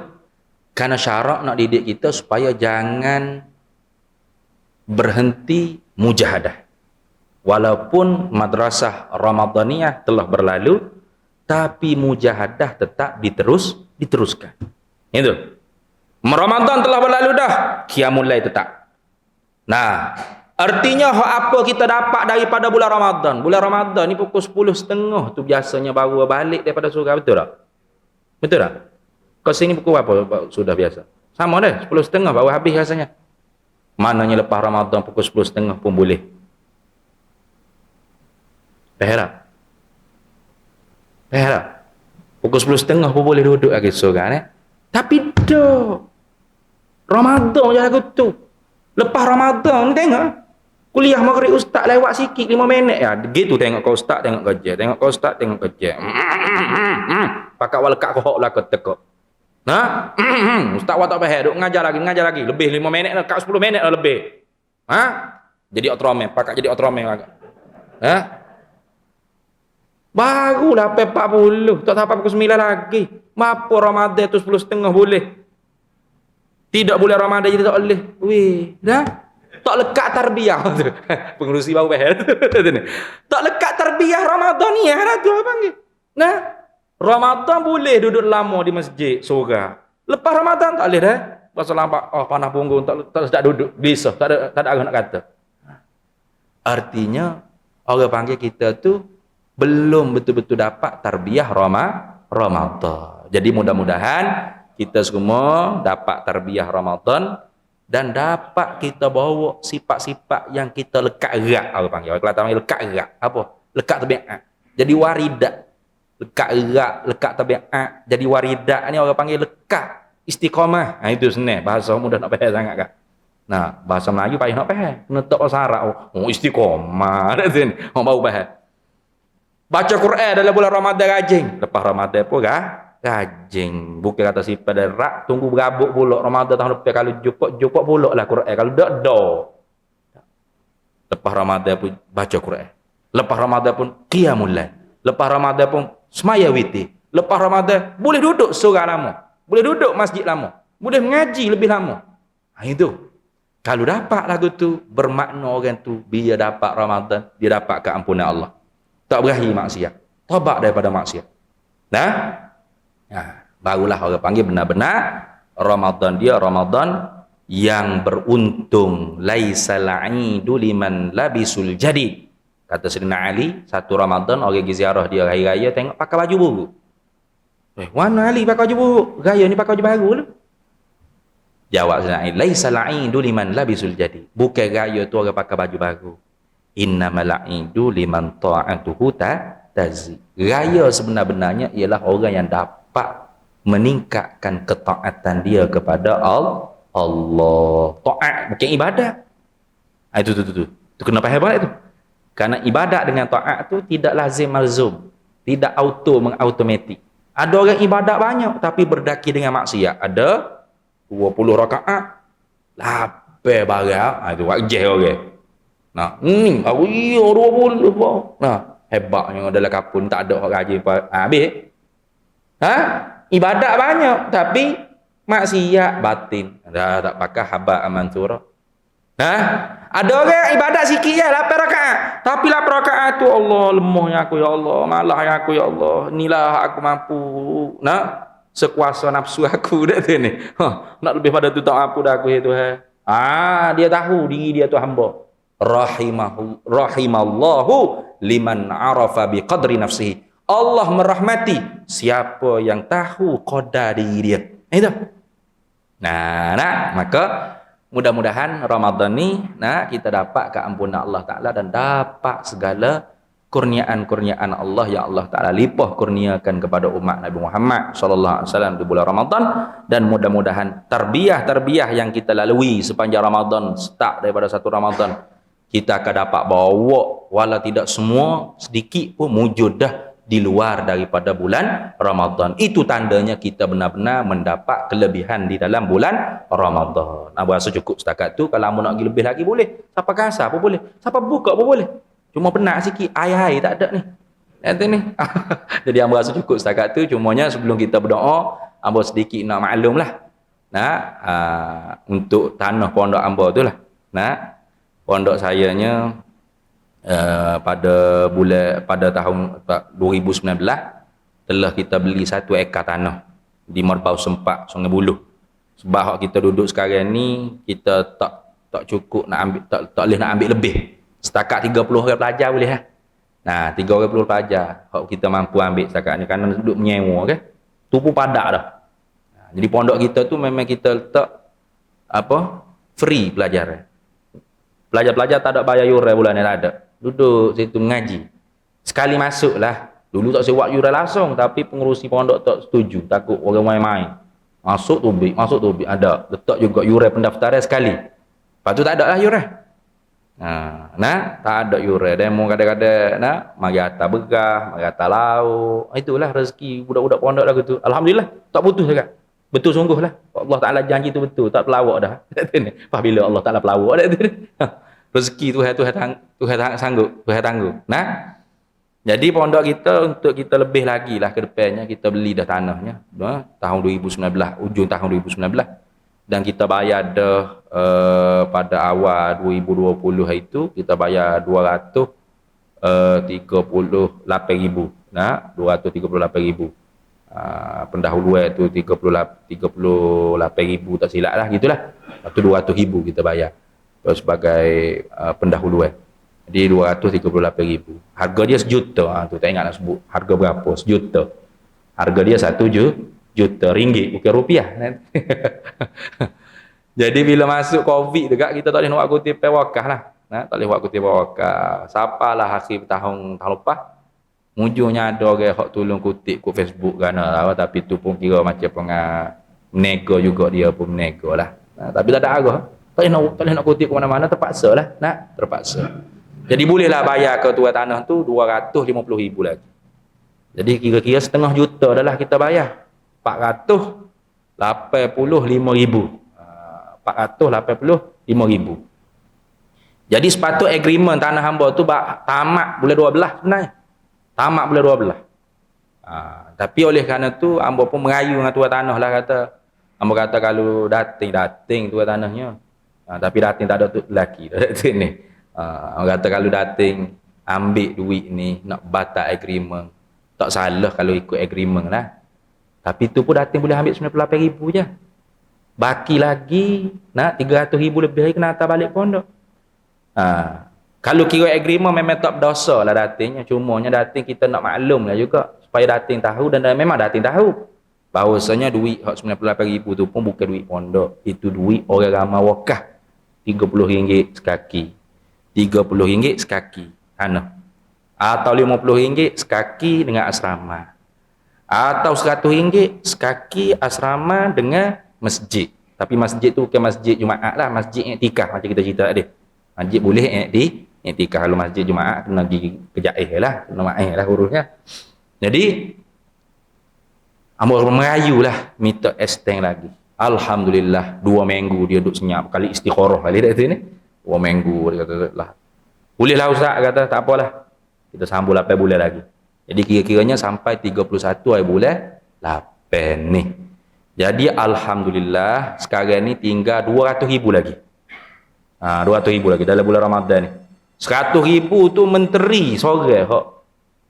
Karena syarak nak didik kita supaya jangan berhenti mujahadah. Walaupun madrasah Ramadaniyah telah berlalu, tapi mujahadah tetap diteruskan. Itu. Ramadan telah berlalu dah, qiyamul lail tetap. Nah, artinya apa kita dapat daripada bulan Ramadan? Bulan Ramadan ni pukul 10.30 tu biasanya baru balik daripada surga, betul tak? Betul tak? Kau sini pukul apa sudah biasa? Sama dah, 10.30 baru habis rasanya. Mananya lepas Ramadan pukul 10.30 pun boleh. Faham tak? Pukul 10.30 pun boleh duduk lagi surga. Tapi dah Ramadan je lagu tu. Lepas Ramadan ni tengok. Kuliah maghrib ustaz lewat sikit 5 minit ya. Gitu tengok kau ustaz tengok kerja. Tengok kau ustaz tengok kerja. Pakat walekat kohok lah ketekok. Ustaz awak tak faham duk ngajar lagi. Lebih 5 minit dah, kat 10 minit dah lebih. Jadi otrome, pakat jadi otrome agak. Barulah 40, tak sampai pukul 9 lagi. Apa Ramadan tu 10.30 boleh? Tidak boleh Ramadan jadi tak boleh. Weh, dah. Tak lekat tarbiyah tu. Pengurusi baru faham. Tak lekat tarbiyah Ramadaniyah dah tu apa panggil. Nah, Ramadan boleh duduk lama di masjid surga. Lepas Ramadan tak boleh dah. Pasal lampak panah punggung tak duduk, bisa, tak ada orang nak kata. Artinya orang panggil kita tu belum betul-betul dapat tarbiyah Ramadan. Jadi mudah-mudahan kita semua dapat tarbiyah Ramadan dan dapat kita bawa sifat-sifat yang kita lekat erat. Orang panggil, orang Kelantan panggil lekat erat. Apa? Lekat tabiat. Jadi waridat. Lekat erat, lekat tabiat. Jadi waridat ni orang panggil lekat istiqamah. Itu senang. Bahasa mudah nak faham sangat kan? Nah, bahasa Melayu payah nak faham. Kena tak bahasa Arab. Istiqamah. Orang baru faham. Baca Quran dalam bulan Ramadan rajin. Lepas Ramadan pun rajin. Bukan kata sifat darat, tunggu berabuk pulak Ramadan tahun lepas. Kalau jumpa pulak lah Quran. Kalau tak, lepas Ramadan pun baca Quran. Lepas Ramadan pun qiyamul lail. Lepas Ramadan pun semaya witir. Lepas Ramadan boleh duduk surau lama. Boleh duduk masjid lama. Boleh mengaji lebih lama. Itu. Kalau dapat lagu tu, bermakna orang tu, bila dapat Ramadan, dia dapat keampunan Allah. Tak berakhir maksiat. Taubat daripada maksiat. Barulah orang panggil benar-benar Ramadan dia Ramadan yang beruntung. Laisal aidu liman labisul jadid. Kata Sayyidina Ali, satu Ramadan orang pergi ziarah dia hari raya tengok pakai baju baru. Mana Ali pakai baju baru? Raya ni pakai baju baru lu. Jawab Sayyidina Ali, laisal aidu liman labisul jadid. Bukan raya tu orang pakai baju baru. Innamal aidu liman ta'atuhu tazi. Raya sebenar-benarnya ialah orang yang dapat meningkatkan ketaatan dia kepada Allah. Taat bukan ibadat. Itu kena faham balik tu. Karena ibadat dengan taat tu tidak lazim malzum, tidak mengautomatik. Ada orang ibadat banyak tapi berdaki dengan maksiat. Ada 20 rakaat lapar barang. Itu wajah orang. Nah, aku 20 bah. Nah, hebatnya dalam kapun tak ada orang rajin habis. Ibadat banyak tapi maksiat batin. Dah tak pakai haba amansura. Ada orang ibadat sikit je 8 rakaat. Tapi 8 rakaat tu Allah lemahnya aku ya Allah, malahnya aku ya Allah. Inilah aku mampu. Sekuasa nafsu aku dah tu ni. Nak lebih pada tu tak mampu dah aku itu. Dia tahu diri dia tu hamba. Rahimallahu liman arafa biqadri nafsihi. Allah merahmati siapa yang tahu qadar diri dia. Itu. Maka mudah-mudahan Ramadan ni kita dapat keampunan Allah Ta'ala dan dapat segala kurniaan-kurniaan Allah yang Allah Ta'ala limpah kurniakan kepada umat Nabi Muhammad SAW di bulan Ramadan. Dan mudah-mudahan tarbiyah-tarbiyah yang kita lalui sepanjang Ramadan, start daripada satu Ramadan, kita akan dapat bawa, walau tidak semua, sedikit pun wujud dah di luar daripada bulan Ramadan. Itu tandanya kita benar-benar mendapat kelebihan di dalam bulan Ramadan. Abang rasa cukup setakat tu. Kalau abang nak pergi lebih lagi boleh. Siapa kasar pun boleh. Siapa buka pun boleh. Cuma penat sikit. Air-air tak ada ni. Nanti ni. Jadi abang rasa cukup setakat tu. Cumanya sebelum kita berdoa, abang sedikit nak maklum lah. Untuk tanah pondok abang tu lah. Pondok sayanya pada tahun 2019 telah kita beli 1 ekar tanah di Merbau Sempak, Sungai Buloh. Sebab hak kita duduk sekarang ni kita tak cukup nak ambil, tak boleh nak ambil lebih. Setakat 30 orang pelajar boleh lah. 3 orang pelajar hak kita mampu ambil setakat ni, kerana duduk menyewa kan. Tu pun padak dah. Jadi pondok kita tu memang kita letak free pelajaran. Pelajar-pelajar tak ada bayar yuran bulan ni, tak ada. Duduk situ mengaji. Sekali masuk lah. Dulu tak sewa yuran langsung, tapi pengurusi pondok tak setuju. Takut orang main-main. Masuk tubik. Ada. Letak juga yuran pendaftaran sekali. Lepas tu tak ada lah yuran. Tak ada yuran. Demo kadang-kadang mari atas bergah, mari atas lauk. Itulah rezeki budak-budak pondok lah gitu. Alhamdulillah, tak putus juga. Betul sungguh lah. Allah Ta'ala janji tu betul. Tak pelawak dah. Apabila Allah Ta'ala pelawak dah. Rezeki Tuhan sanggup, Tuhan tangguh. Jadi pondok kita, untuk kita lebih lagi lah ke depannya, kita beli dah tanahnya tahun 2019, ujung tahun 2019, dan kita bayar dah pada awal 2020 itu kita bayar 238,000. 238,000. Pendahuluan tu 38,000 tak silap lah, gitulah. Lepas tu 200,000 kita bayar sebagai pendahuluan. Jadi 238,000. Harga dia sejuta. Tu tak ingat nak sebut harga berapa, sejuta. Harga dia 1 juta ringgit, bukan rupiah. Jadi bila masuk Covid dekat, kita tak boleh nak buat kutipan wakaf lah. Tak boleh buat kutipan wakaf. Sapalah akhir tahun lepas, mujurnya ada orang hak tolong kutip kat Facebook kan, tapi tu pun kira macam menego juga, dia pun menego lah. Tapi tak ada arah. Tak boleh nak kutip ke mana-mana, terpaksa lah. Terpaksa. Jadi bolehlah bayar ke tuan tanah tu 250,000 lagi. Jadi kira-kira setengah juta dah lah kita bayar. 485,000. 485,000. Jadi sepatut agreement tanah hamba tu tamat bulan 12 sebenarnya. Tamat bulan 12. Tapi oleh kerana tu hamba pun merayu dengan tuan tanah lah, kata. Hamba kata kalau dating tuan tanahnya. Tapi dating tak ada tu lelaki ni. Orang kata kalau dating ambil duit ni nak batal agreement, tak salah kalau ikut agreement lah. Tapi tu pun dating boleh ambil 98,000 je. Baki lagi 300,000 lebih lagi kena hantar balik pondok. Kalau kira agreement memang tak berdosa lah datingnya. Cumanya dating kita nak maklum lah juga, supaya dating tahu, dan memang dating tahu bahawasanya duit 98,000 tu pun bukan duit pondok. Itu duit orang ramai wakaf. RM30 sekaki. RM30 sekaki tanah. Atau RM50 sekaki dengan asrama. Atau RM100 sekaki asrama dengan masjid. Tapi masjid tu bukan masjid Jumaat lah, masjid iktikaf macam kita cerita tadi. Masjid boleh iktikaf. Kalau masjid Jumaat kena pergi kejaih lah, kena maih lah urusnya. Jadi Amor merayu lah minta extend lagi. Alhamdulillah 2 minggu dia duduk senyap kali istikharah kali dah tu ni. 2 minggu dia kata lah. Boleh lah ustaz, kata tak apalah. Kita sambung 8 bulan lagi. Jadi kira-kiranya sampai 31 hari bulan 8 ni. Jadi alhamdulillah sekarang ni tinggal 200,000 lagi. 200,000 lagi dalam bulan Ramadan ni. 100,000 tu menteri seorang hak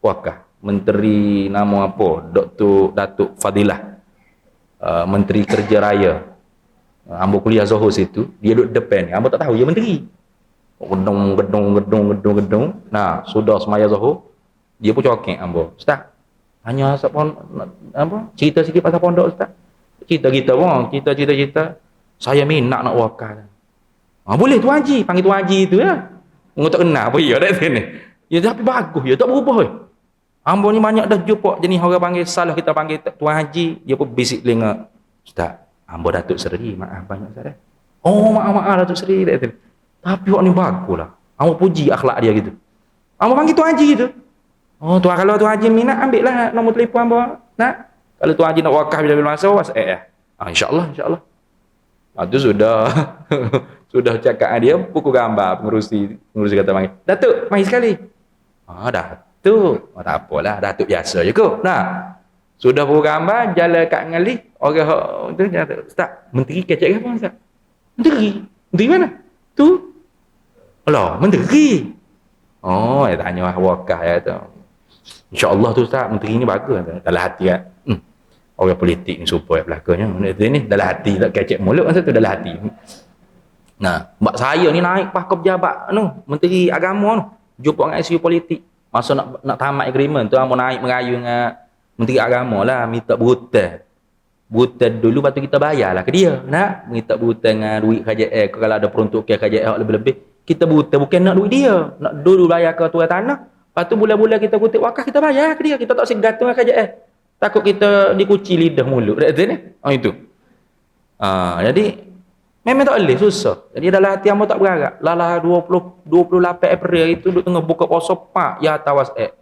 wakaf. Menteri nama apa? Dr. Datuk Fadilah. Menteri Kerja Raya. Ambo kuliah Zohor situ, dia duduk depan ni. Ambo tak tahu dia menteri. Gedung. Sudah semaya Zohor, dia pun cokek ambo. Ustaz, hanya cerita sikit pasal pondok ustaz. Cerita kita saya minat nak wakaf. Boleh Tuan Haji, panggil Tuan Haji tu ya. Engkau tak kenal apa ya kat sini. Ya tapi bagus ya, tak berubah. Ambo ni banyak dah jumpa jenis orang panggil salah, kita panggil Tuan Haji, dia pun bisik telinga. Ustaz, ambo Datuk Seri, maaf banyak Ustaz. Oh, maaf Datuk Seri kat sini. Tapi orang ni baguslah. Ambo puji akhlak dia gitu. Ambo panggil Tuan Haji gitu. Oh, tuan kalau tuan haji minat ambil lah nombor telefon hamba. Nak? Kalau tuan haji nak wakaf bila masa WhatsApp. Insya-Allah, insya-Allah. Itu sudah sudah cakap dia pukul gambar pengurusi kata panggil. Datuk, mari sekali. Datuk. Tak apalah, Datuk biasa je kot. Nah. Sudah pukul gambar jalan kat ngalih orang tu kata, "Ustaz, menteri kecek apa Ustaz?" Menteri. Menteri mana? Tu. Alah, menteri. Oh, dia tanya wakaf ya tu. Insya-Allah tu Ustaz, menteri ni bagus dalam hati kan. Orang politik ni supaya belakangnya. Ni dalam hati tak kecek mulut masa tu dalam hati. Nah, mbak saya ni naik pas ke pejabat menteri agama jumpa dengan isu politik. Masa nak tamat agreement tu mau naik merayu dengan menteri agama lah minta berhutang. Berhutang dulu lepas tu kita bayarlah ke dia. Nak minta berhutang dengan duit KJL kalau ada peruntukan KJL lebih-lebih. Kita berhutang bukan nak duit dia. Nak dulu bayar ke tuan tanah. Lepas tu bulan-bulan kita kutip wakaf kita bayar ke dia. Kita tak segatung dengan KJL. Takut kita dikuci lidah mulut. Ni? Itu. Jadi memang tak boleh, susah. Jadi dalam hati hamba tak berharap. Lalah 28 April itu duk tengah buka puasa pak ya atas WhatsApp.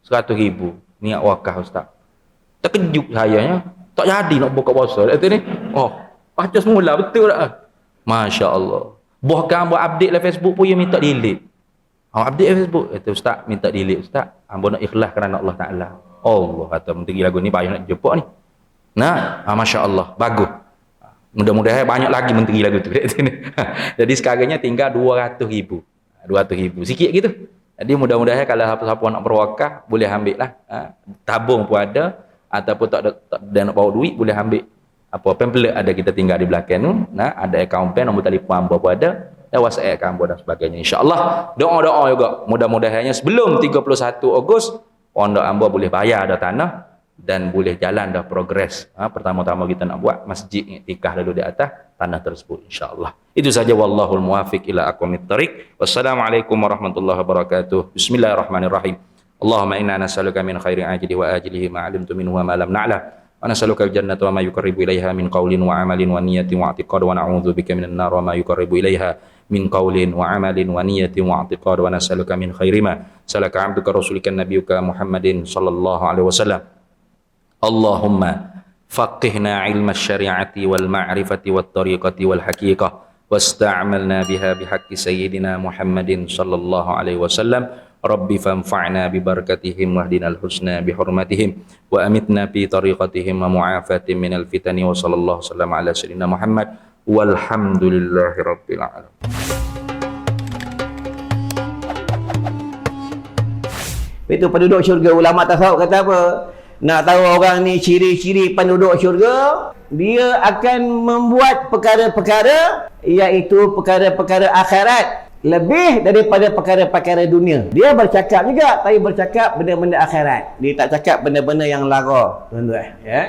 100,000 niat wakaf Ustaz. Terkejut sayanya. Tak jadi nak buka puasa. Ni. Baca semula betul tak? Masya-Allah. Bahkan hamba update lah Facebook pun dia minta delete. Update Facebook. Kata Ustaz minta delete Ustaz. Hamba nak ikhlas kerana Allah Taala. Allah kata menteri lagu ni payah nak jumpa ni. Nah, masya-Allah, bagus. Mudah-mudahan banyak lagi menteri lagu tu. Jadi sekarangnya tinggal 200,000. 200,000. Sikit gitu. Jadi mudah-mudahan kalau siapa-siapa nak berwakaf boleh ambil lah. Tabung pun ada ataupun tak ada nak bawa duit boleh ambil. Pamphlet ada kita tinggal di belakang tu. Nah, ada akaun pen, nombor telefon hamba pun ada. Dan WhatsApp hamba dan sebagainya. Insya-Allah doa-doa juga. Mudah-mudahannya sebelum 31 Ogos pondok hamba boleh bayar dah tanah dan boleh jalan dah progres. Pertama-tama kita nak buat masjid iktikaf dulu di atas tanah tersebut insya-Allah. Itu saja wallahul muwafiq ila aqwamit thariq. Wassalamualaikum warahmatullahi wabarakatuh. Bismillahirrahmanirrahim. Allahumma inna nas'aluka min khairi ajlihi wa ajlihi ma 'alimtu minhu wa ma lam na'lam. Wa nas'aluka al-jannata wa ma yuqarribu ilaiha min qawlin wa 'amalin wa niyyatin wa i'tiqad wa na'udzubika minan nar wa ma yuqarribu ilaiha min qawlin wa 'amalin wa niyyatin wa i'tiqad wa nas'aluka min khairi ma salaka 'abduka rasulika nabiyyuka Muhammadin sallallahu alaihi wasallam. Allahumma faqihna 'ilma asy-syari'ati wal ma'rifati wat tariqati wal haqiqah wasta'malna biha bihaqqi sayyidina Muhammadin sallallahu alaihi wasallam. Rabbi fanfa'na bi barakatihim wahdinal husna bi hurmatihim wa amitna fi tariqatihim wa mu'afatin minal fitani wa sallallahu sallam ala sayyidina Muhammad walhamdulillahi rabbil alamin. Itu penduduk syurga. Ulama tasawuf kata apa? Nak tahu orang ni ciri-ciri penduduk syurga, dia akan membuat perkara-perkara iaitu perkara-perkara akhirat lebih daripada perkara-perkara dunia. Dia bercakap juga, tapi bercakap benda-benda akhirat. Dia tak cakap benda-benda yang lara, tuan-tuan, ya.